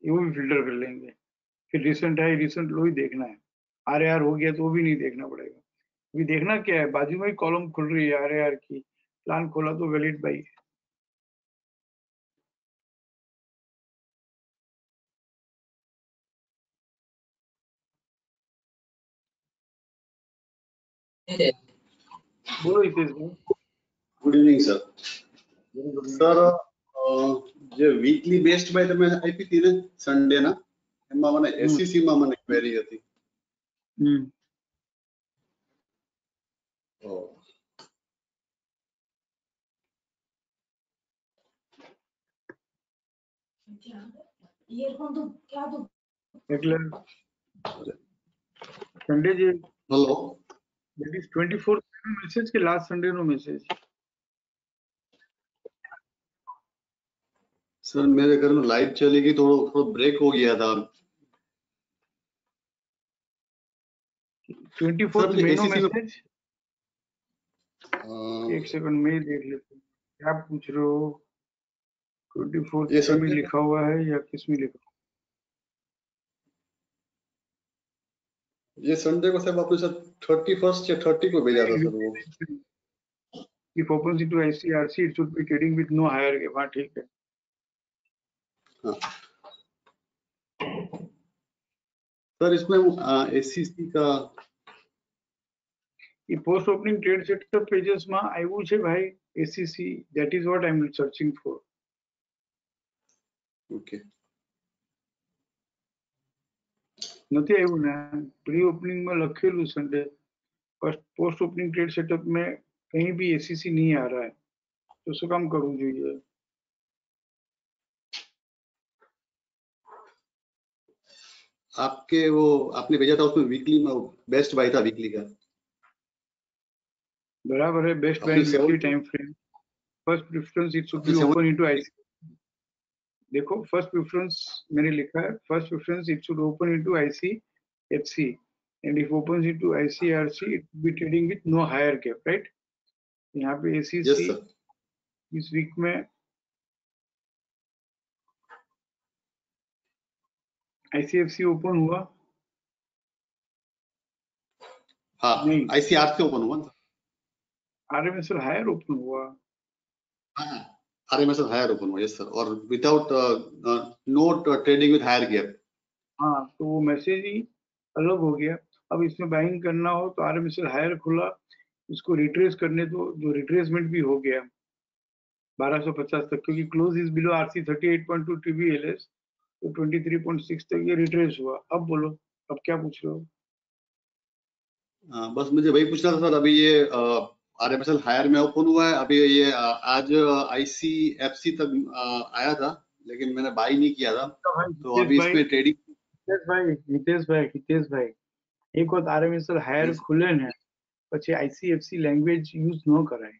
वो भी फिल्टर कर लेंगे। फिर रिसेंट है, रिसेंट लो ही देखना है। RAR हो गया तो वो भी नहीं देखना पड़ेगा। अभी देखना क्या है, बाजू में ही कॉलम खुल रही है RAR की, प्लान खोला तो वैलिड बाई है। બોલો Hiteshbhai. Good evening sir. Sir જે વીકલી બેસ્ટ બાય તમે આપી હતી ને સન્ડે ના, એમાં મને SEC માં મને ક્વેરી હતી। એટલે સન્ડે જે હેલો, that is 24th નો મેસેજ કે લાસ્ટ સન્ડે નો મેસેજ? सर मेरे घर में लाइट चली गई, थोड़ा ब्रेक हो गया था। 24th में नो मैसेज? अ, एक सेकंड में ही देख लेते हैं क्या पूछ रहे हो। 24th ये में Sunday लिखा हुआ है या किस में लिखा? ये संडे को साहब आपने सर 31st या 30 को भेजा था सर वो। If opens into ICRC, it should be trading with no higher gap। हाँ ठीक है। हाँ सर, इसमें SEC का ये post opening trade setup pages में આવ્યું છે ભાઈ SEC, that is what I am searching for। Okay, નથી આવ્યું ને, પ્રી ओपनिंग में લખેલું Sunday, post opening trade setup में कहीं भी SEC नहीं आ रहा है, तो શું કામ કરવું જોઈએ? आपके वो आपने भेजा था उसमें वीकली में बेस्ट बाय था वीकली का। बराबर है, बेस्ट बाय आपने weekly time frame. First preference it should be open into IC। देखो फर्स्ट प्रेफरेंस मैंने लिखा है, first preference it should open into ICFC and if opens into ICRC, it will be trading with no higher gap, right? यहाँ पे yes ACC sir इस week में ICFC open हुआ हाँ नहीं, ICRC ओपन हुआ ना RMSL हायर ओपन हुआ। हाँ RMSL हायर ओपन हुआ यस सर और without note trading with higher gap हाँ, तो वो मैसेज ही अलग हो गया। अब इसमें बाइंग करना हो तो RMSL हायर खुला, इसको रिट्रेस करने दो, जो रिट्रेसमेंट भी हो गया 1250 तक, क्योंकि close is below RC 38.2 TBLS, तो 23.6 तक ये रिट्रेस हुआ। अब बोलो, अब क्या पूछ रहे हो? बस मुझे वही पूछना था सर अभी ये RMSL हायर में ओपन हुआ है अभी ये आज ICFC तक आया था लेकिन मैंने बाई नहीं किया था तो अभी इसमें ट्रेडिंग हितेश भाई एक वक्त RMSL हायर खुले ने પછી ICFC લેંગ્વેજ યુઝ ન કરાય,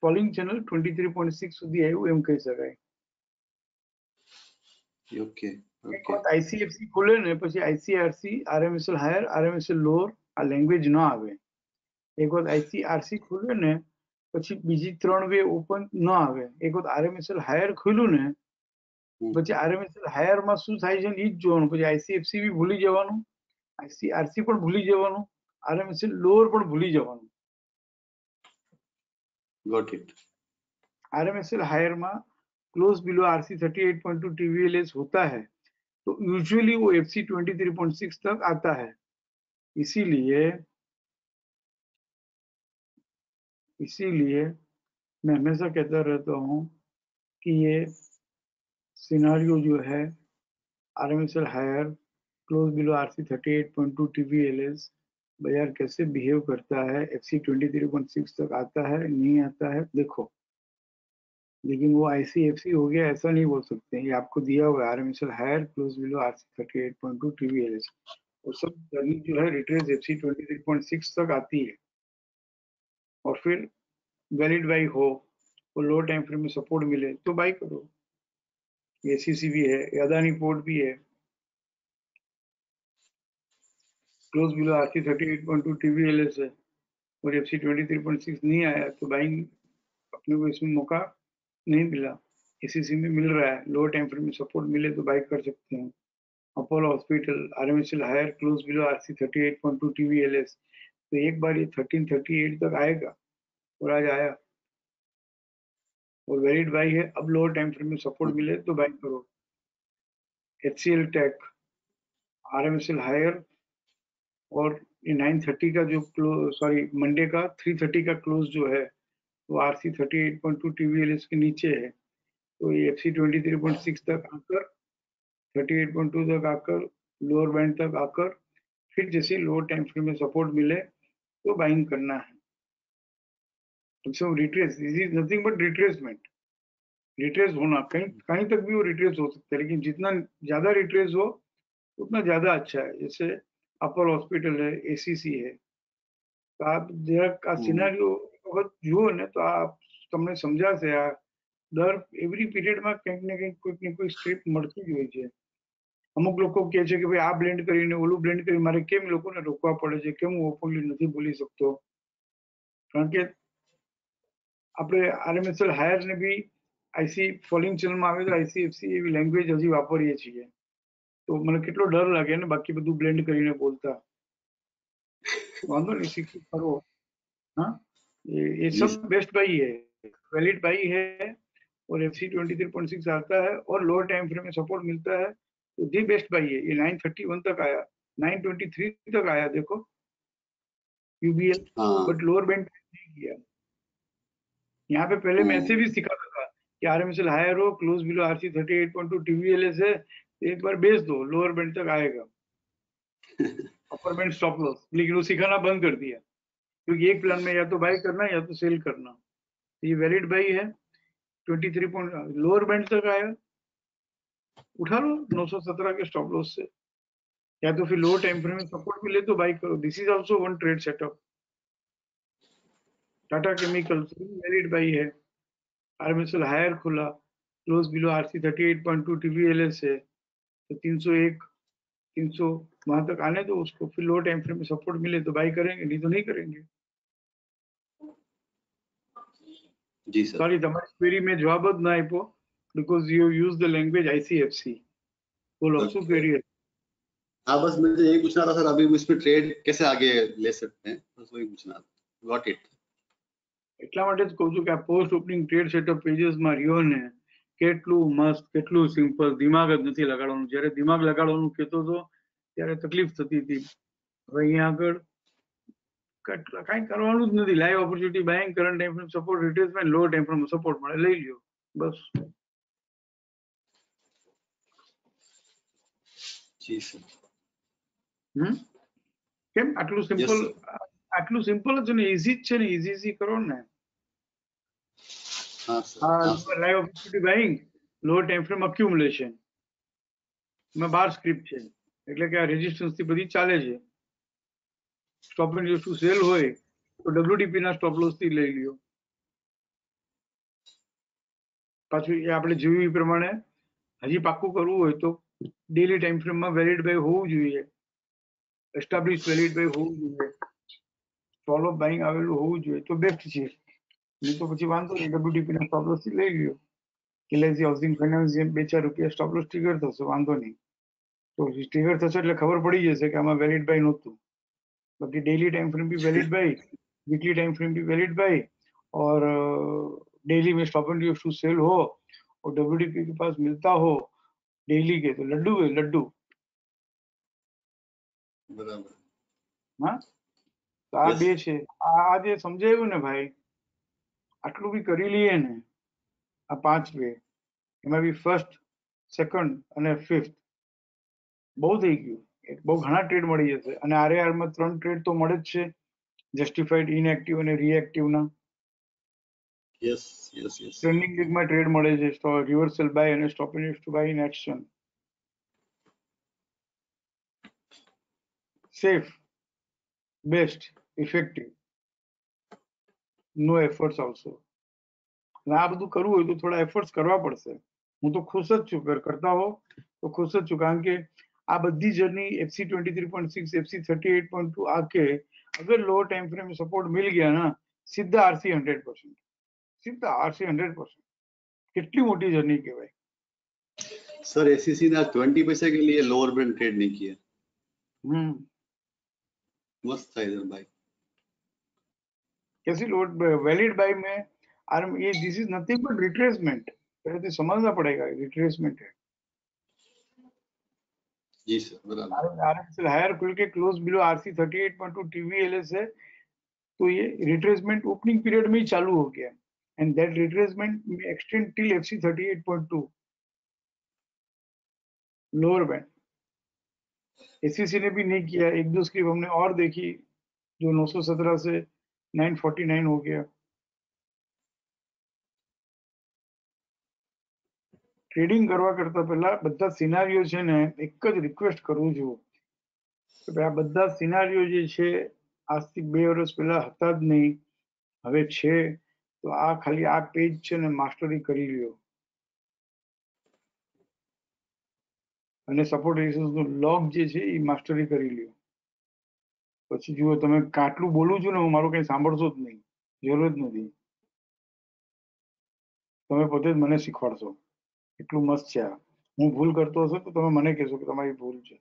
ફોલિંગ ચેનલ 23.6 સુધી આવ્યું એમ કહી શકાય। ओके એક વખત ICFC ખુલે ને પછી ICRC RMSL higher RMSL lower આ લેંગ્વેજ ન આવે। એક વખત ICRC ખુલે ને પછી બીજી 3 વે ઓપન ન આવે। એક વખત RMSL હાયર ખુલ્યું ને પછી RMSL હાયર માં શું થાય છે ઈ જ જોવાનું, પછી ICFC બી ભૂલી જવાનું, ICRC પણ ભૂલી જવાનું, RMSL લોઅર પણ ભૂલી જવાનું। गॉट इट RMSL हायर में क्लोज बिलो RC 38.2 TVLS होता है तो यूजुअली वो FC 23.6 तक आता है। इसीलिए मैं हमेशा कहता रहता हूँ कि ये सिनारियो जो है RMSL higher close below RC 38.2 TVLS बाजार कैसे बिहेव करता है, FC 23.6 तक आता है नहीं आता है देखो। लेकिन वो ICFC हो गया ऐसा नहीं बोल सकते, ये आपको दिया हुआ है RMSL higher close below RC 38.2 TVLS और सब जर्नी जो है रिट्रेस FC 23.6 तक आती है और फिर वैलिड बाई हो और लो टाइम फ्रेम में सपोर्ट मिले तो बाई करो। ACC भी है, अदानी पोर्ट भी है, क्लोज बिलो RC 38.2 TVLS है और FC 23.6 नहीं आया तो बाइंग अपने को इसमें मौका नहीं मिला। ACC में मिल रहा है, लो टाइम फ्रेम में सपोर्ट मिले तो बाई कर सकते हैं। Apollo Hospital RMSL higher close below RC 38.2 TVLS तो एक बार ये 1338 तक आएगा और आज आया और वैलिड बाई है। अब लोअर टाइम फ्रेम में सपोर्ट मिले तो बाई करो। HCL टेक RMSL हायर और ये 930 का जो मंडे का 330 का क्लोज जो है वो RC 38.2 TVLS के नीचे है तो ये FC 23.6 तक आकर 38.2 तक आकर लोअर बैंड तक आकर फिर जैसे लोअर टाइम फ्रेम में सपोर्ट मिले तो बाइंग करना है। Retrace, this is nothing but retracement, retrace होना कहीं तक भी वो रिट्रेस हो सकता है लेकिन जितना ज्यादा रिट्रेस हो उतना ज्यादा अच्छा है। जैसे अपोलो हॉस्पिटल है, ACC है, तो आप जरा सिनेरियो वक्त जुओ ने तो आप તમને સમજાશે આ દર એવરી પીરિયડમાં કંઈક ને કંઈક કોઈક ને કોઈ સ્ક્રિપ્ટ મળતી જ હોય છે। અમુક લોકો કહે છે કે ભાઈ આ બ્લેન્ડ કરીને ઓલું બ્લેન્ડ કરી મારે કેમ લોકોને રોકવા પડે છે, કેમ હું ઓપનલી નથી બોલી શકતો, કારણ કે આપણે RMSL હાયર ને બી IC ફોલિંગ ચેનલમાં આવે તો ICFC એવી લેંગ્વેજ હજી વાપરીએ છીએ તો મને કેટલો ડર લાગે ને બાકી બધું બ્લેન્ડ કરીને બોલતા। वांधो नहीं, सीखी करो। हाँ, ये सब बेस्ट बाई है, वैलिड बाई है और FC 23.6 आता है और लोअर टाइम फ्रेम में सपोर्ट मिलता है तो दी बेस्ट बाई है। ये 931 तक आया, 923 तक आया देखो UBL, बट लोअर बैंड नहीं किया। यहाँ पे पहले मैं ऐसे भी सिखाता था कि RMSL हायर हो क्लोज बिलो RC 38.2 TVLS है एक बार बेच दो, लोअर बैंड तक आएगा, अपर बैंड स्टॉप लॉस, लेकिन वो सिखाना बंद कर दिया क्योंकि एक प्लान में या तो बाय करना या तो सेल करना। ये वैलिड बाई है 23 पॉइंट, लोअर बैंड तक आया, उठा लो 917 के स्टॉप लॉस से, या तो फिर लोअर टाइम फ्रेम में सपोर्ट मिले तो बाय करो। This is also one trade setup. Tata chemicals valid buy है, RMSL हायर खुला, क्लोज बिलो RC 38.2 TVLS है तो 301 300 वहां तक आने दो उसको, फिर लो टाइम फ्रेम में सपोर्ट मिले तो बाई करेंगे, नहीं तो नहीं करेंगे। जी सर। सॉरी, તમારી ક્વેરી મેં જવાબ જ ના આપ્યો because you use the language ICFC. બોલો શું ક્વેરી है? हाँ बस मुझे यही पूछना था सर, अभी इसमें ट्रेड कैसे आगे ले सकते हैं, बस वही पूछना था। Got it. એટલા માટે જ કહું છું કે આ પોસ્ટ ઓપનિંગ ટ્રેડ સેટઅપ પેजेसમાં રહ્યો ને, કેટલું મસ્ત, કેટલું સિમ્પલ, દિમાગ જ નથી લગાડવાનું. જ્યારે દિમાગ લગાડવાનું કહેતો હતો ત્યારે તકલીફ થતી હતી. હવે અહીંયા આગળ કાંઈ કરવાનું જ નથી. Live opportunity buying, current time frame support, retracement, low time frame support મળે લઈ લ્યો બસ. जी सर। કેમ આટલું Yes, સિમ્પલ? sir. આટલું સિમ્પલ જ છે ને, ઈઝી જ છે ને, ઈઝી કરો ને. हाँ सर। લાઈવ ઓપોર્ચ્યુનિટી બાઇંગ, લો ટાઈમ ફ્રેમ અક્યુમ્યુલેશન માં 12 સ્ક્રિપ્ટ છે, એટલે કે આ રેઝિસ્ટન્સ થી બધી ચાલે છે. Stop and use to sell હોય તો WDP ના સ્ટોપ લોસ થી લઈ લ્યો. પાછું એ આપણે જોયું એ પ્રમાણે હજી પાક્કું કરવું હોય તો ડેલી ટાઈમ ફ્રેમમાં વેલિડ બાય હોવું જોઈએ, એસ્ટાબ્લિશ વેલિડ બાય હોવું જોઈએ, સ્ટોપ ઓફ બાઇંગ આવેલું હોવું જોઈએ તો બેસ્ટ છે. નહીં તો પછી વાંધો નહીં, WDP ના સ્ટોપ લોસ થી લઈ લ્યો. LIC હાઉસિંગ ફાઇનાન્સ જેમ 2-4 રૂપિયા સ્ટોપ લોસ ટ્રિગર થશે, વાંધો નહીં. તો ટ્રિગર થશે એટલે ખબર પડી જશે કે આમાં વેલિડ બાય નહોતું. बाकी डेली टाइम फ्रेम भी valid buy, weekly time frame भी वैलिड बाई, और डेली में stop and use to sell हो और WDP के पास मिलता हो डेली के, तो लड्डू है लड्डू। बराबर। हाँ तो आ બે છે. આ જે સમજાયું ને ભાઈ, આટલું બી કરી લઈએ ને, આ 5 વે એમાં બી ફર્સ્ટ, સેકન્ડ અને ફિફ્થ બહુ થઈ ગયું. બહુ ઘણા ટ્રેડ મળી જશે. અને RAR માં 3 ટ્રેડ તો મળે જ છે, જસ્ટિફાઈડ, ઇનએક્ટિવ અને રિએક્ટિવ ના. Yes yes yes. ટ્રેન્ડિંગ લીગમાં ટ્રેડ મળે છે, રિવર્સલ બાય અને stop and use to buy in action. Safe, best, effective, no efforts also. આ બધું કરવું હોય તો થોડા એફર્ટ્સ કરવા પડશે. હું તો ખુશ જ છું, કરતા હો તો ખુશ જ છું, કારણ કે આ બધી જર્ની FC 23.6, FC 38.2 आके अगर लो टाइम फ्रेम में सपोर्ट मिल गया ना, सीधा RC 100%, सीधा RC 100%. कितनी मोटी जर्नी कहेवाय. सर एससीसी ने 20 पैसे के लिए लोअर बैंड ट्रेड नहीं किया. मस्त था इधर भाई. कैसी लोड वैलिड बाय में ये this is nothing but retracement. पहले तो समझना पड़ेगा रिट्रेसमेंट है. जी सर बराबर. RMSL हायर खुल के क्लोज बिलो RC 38.2 TVLS है, तो ये रिट्रेसमेंट ओपनिंग पीरियड में ही चालू हो गया, एंड दैट रिट्रेसमेंट में extend till FC 38.2 lower band. SCC ने भी नहीं किया. 1-2 स्क्रिप्ट हमने और देखी जो 917 से 949 हो गया. ટ્રેડિંગ કરવા કરતા પહેલા બધા સિનારીઓ છે ને, એક જ રિક્વેસ્ટ કરું છું કે આ બધા સિનારીઓ જે છે આજથી 2 વર્ષ પહેલા હતા જ નહીં, હવે છે, તો આ ખાલી આ પેજ છે ને માસ્ટરી કરી લ્યો. અને સપોર્ટ રેઝિસ્ટન્સનો લોગ જે છે એ માસ્ટરી કરી લ્યો. પછી જુઓ તમે કાટલું બોલું છું ને, હું મારું કંઈ સાંભળશો જ નહીં, જરૂર જ નથી. તમે પોતે જ મને શીખવાડશો. એટલું મસ્ત છે આ. હું ભૂલ કરતો હશે તો તમે મને કહેશો કે તમારી ભૂલ છે.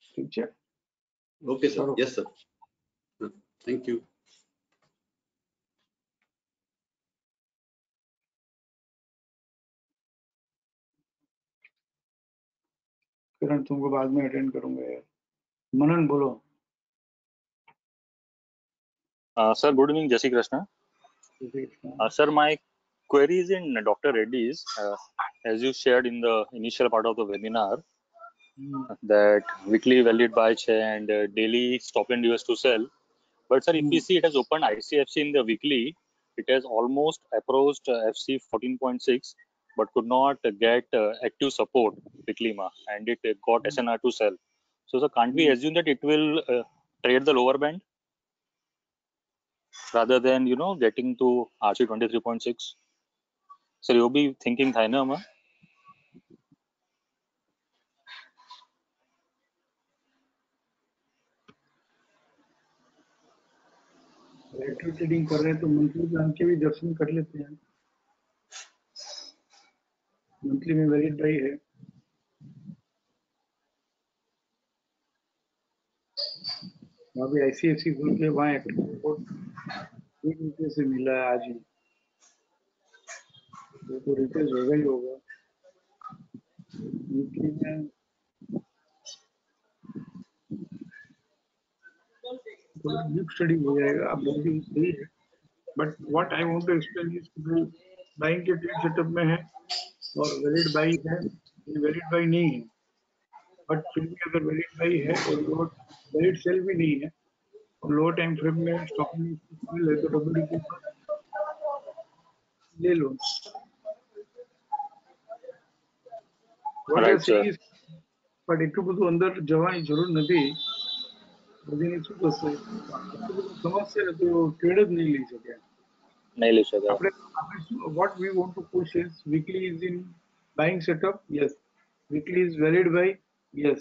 ઠીક છે? Okay sir. Yes sir. Thank you. Kiran तुमको बाद में अटेंड करूंगा यार. मनन बोलो. Sir, good evening, Jai Shri Krishna. Sir, my query is in Dr. Reddy's. As you shared in the initial part of the webinar, that weekly valid buy and daily stop and US to sell. But sir, if we see it has opened ICFC in the weekly, it has almost approached FC 14.6, but could not get active support weekly ma, and it got SNR to sell. So sir, can't we assume that it will trade the lower band rather than getting to RC 23.6? Sir, you'll be thinking thaina ma. Directive trading कर रहे हैं तो monthly plan के भी दर्शन कर लेते हैं। Monthly में वैलिड बाई है। वहाँ पे ICICI खुल के वहाँ एक्टिव सपोर्ट एक रुपये से मिला है आज ही, वो तो रिटेज होगा ही होगा। वीकली में डीप स्टडी हो जाएगा, आप बोल भी सही है, but what I want to explain is buying के ट्रेड सेटअप में है और वैलिड बाई है, वैलिड बाई नहीं है, बट फिर भी अगर वैलिड बाई है और वैलिड सेल भी नहीं है और लो टाइम फ्रेम में स्टॉक में है तो WDP पर ले लो। Right, sir. બટ એટલું બધું અંદર જવાની જરૂર નથી, બધીને શું થશે, એટલું બધું સમજશે ને તો ટ્રેડ જ નહીં લઈ શકે. नहीं ले सका. What we want to push is weekly is in buying setup, yes. Weekly is valid buy, yes.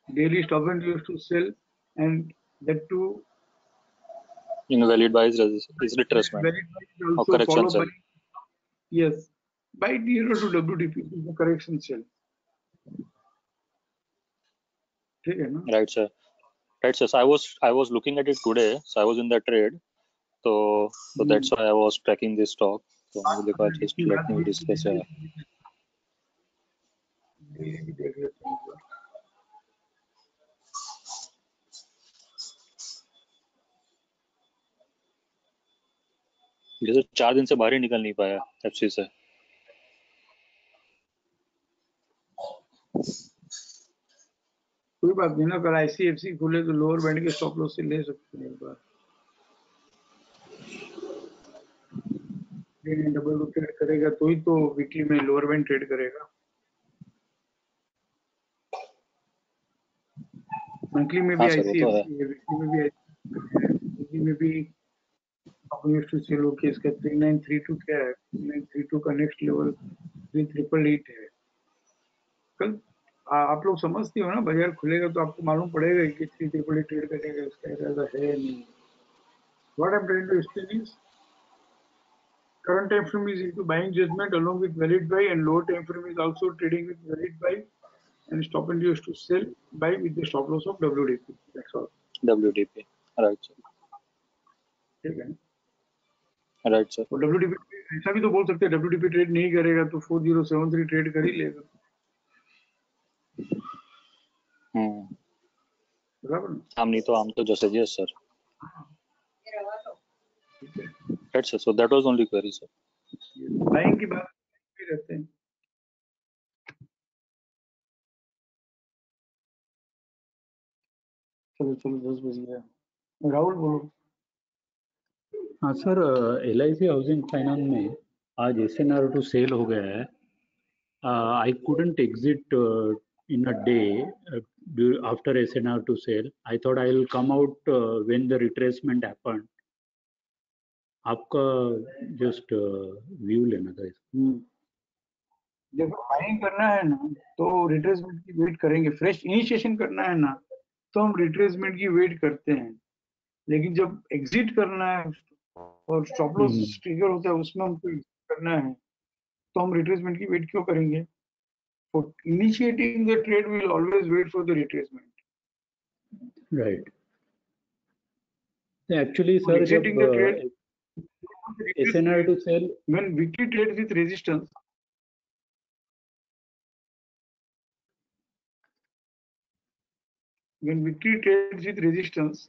Daily stop and use to sell, and that too. Invalid buy is retracement. Valid buy is also correction followed sell. by, yes, buy nearer to WDP, the correction sell. ठीक है ना? Right, sir. Right, sir. So I was looking at it today. So I was in that trade. So that's why I was tracking this stock. So मुझे देखा just let me discuss. जैसे 4 दिन से बाहर ही निकल नहीं पाया एफसी से. कोई बात नहीं ना, कल ICICI खुले तो लोअर बैंड के स्टॉप लॉस से ले सकते हैं एक बार, डबल ट्रेड करेगा तो ही तो वीकली में लोअर बैंड ट्रेड करेगा। मंथली में भी ICICI है, वीकली में भी वीकली में भी टू सेल के इसका 3932 क्या है, 3932 का नेक्स्ट लेवल 3888 है। कल आप लोग समझते हो ना, बाजार खुलेगा तो आपको मालूम पड़ेगा कि 3888 ट्रेड करेगा, इसका इरादा है नहीं। What I'm trying to explain is current time frame is into buying judgment along with valid buy, and lower time frame is also trading with valid buy and stop and use to sell buy with the stop loss of WDP. That's all. WDP, right sir. ठीक है, right sir. और WDP ऐसा भी तो बोल सकते हैं, WDP trade नहीं करेगा तो 4073 ट्रेड कर ही लेगा। बराबर ना? हम तो जैसे जी sir. Right sir. So that was only query sir. Buying की बात भी रहते हैं। चलो 10 बज गया। राहुल बोलो। हाँ सर, LIC हाउसिंग फाइनेंस में आज SNR टू सेल हो गया है। I couldn't exit in a day after SNR to sale. I thought I will come out when the retracement happened. आपका जस्ट व्यू लेना था इसका। देखो बाइंग करना है ना तो रिट्रेसमेंट की वेट करेंगे, फ्रेश इनिशिएशन करना है ना तो हम रिट्रेसमेंट की वेट करते हैं, लेकिन जब एग्जिट करना है और स्टॉप लॉस ट्रिगर होता है उसमें हमको एग्जिट करना है तो हम रिट्रेसमेंट की वेट क्यों करेंगे? For initiating the trade, we will always wait for the retracement. Right. Actually, For sir, exiting the trade, SNR to sell when weekly trades with resistance, when weekly trades with resistance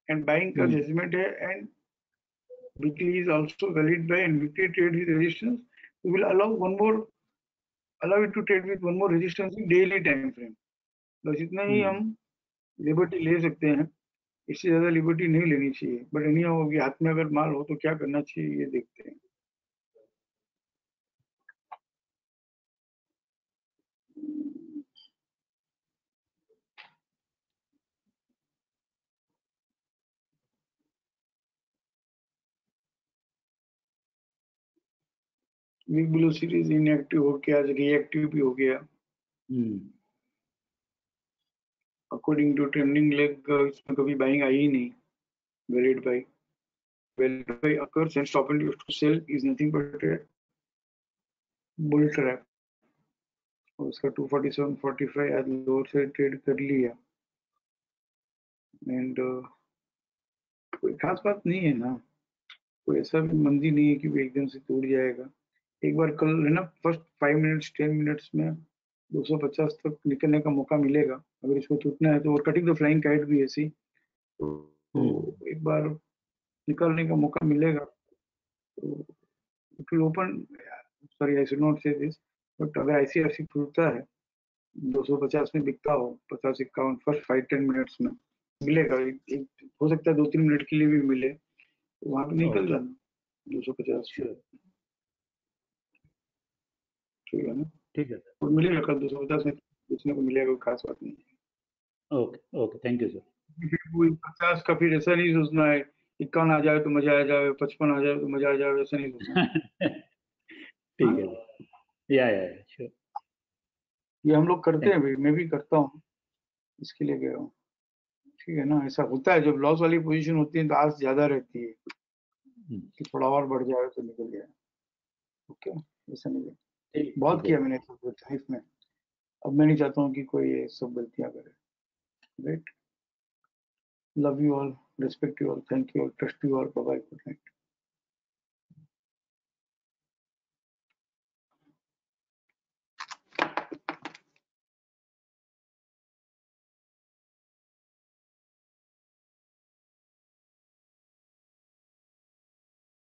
and buying का judgment है and weekly is also valid buy and weekly trade with resistance, we will allow it to trade with one more resistance in daily time frame. बस इतना ही हम liberty ले सकते हैं, इससे ज्यादा लिबर्टी नहीं लेनी चाहिए। बट नहीं होगी, हाथ में अगर माल हो तो क्या करना चाहिए ये देखते हैं। वीक बिलो सीरीज इनएक्टिव होके आज रिएक्टिव भी हो गया। अकॉर्डिंग टू ट्रेंडिंग लेग इसमें कभी बाइंग आई ही नहीं, valid by. value occurs and stop and use to sell is nothing but a bull trap. और उसका 247.45 आज लोअर से ट्रेड कर लिया एंड कोई खास बात नहीं है ना, कोई ऐसा भी मंदी नहीं है कि वो एकदम से टूट जाएगा। एक बार कल है ना फर्स्ट 5 मिनट्स 10 मिनट्स में 250 तक निकलने का मौका मिलेगा अगर इसको टूटना है तो। और कटिंग द फ्लाइंग काइट भी ऐसी तो एक बार निकलने का मौका मिलेगा तो it will open, sorry I should not से दिस, बट अगर आईसीआरसी टूटता है 250 में बिकता हो 50-51 फर्स्ट 5-10 मिनट्स में मिलेगा, हो सकता है 2-3 मिनट के लिए भी मिले तो वहां पे निकल जाना 250। ठीक है ना, ठीक है सर, और मिलेगा कल 250 में बेचने को मिलेगा, कोई खास बात नहीं है। Okay okay, thank you sir. 50 का फिर ऐसा नहीं सोचना है 51 आ जाए तो मजा आ जाए, 55 आ जाए तो मजा आ जाए, ऐसा नहीं सोचना। ठीक है सर, या श्योर। ये हम लोग करते हैं भाई, मैं भी करता हूँ, इसके लिए गया हूँ। ठीक है ना, ऐसा होता है जब लॉस वाली पोजीशन होती है तो आस ज्यादा रहती है कि थोड़ा और बढ़ जाए तो निकल जाए। ओके, ऐसा नहीं है, बहुत किया मैंने लाइफ में, अब मैं नहीं चाहता हूँ कि कोई ये सब गलतियां करे। Right, love you all, respect you all, thank you all, trust you all, bye bye, good night.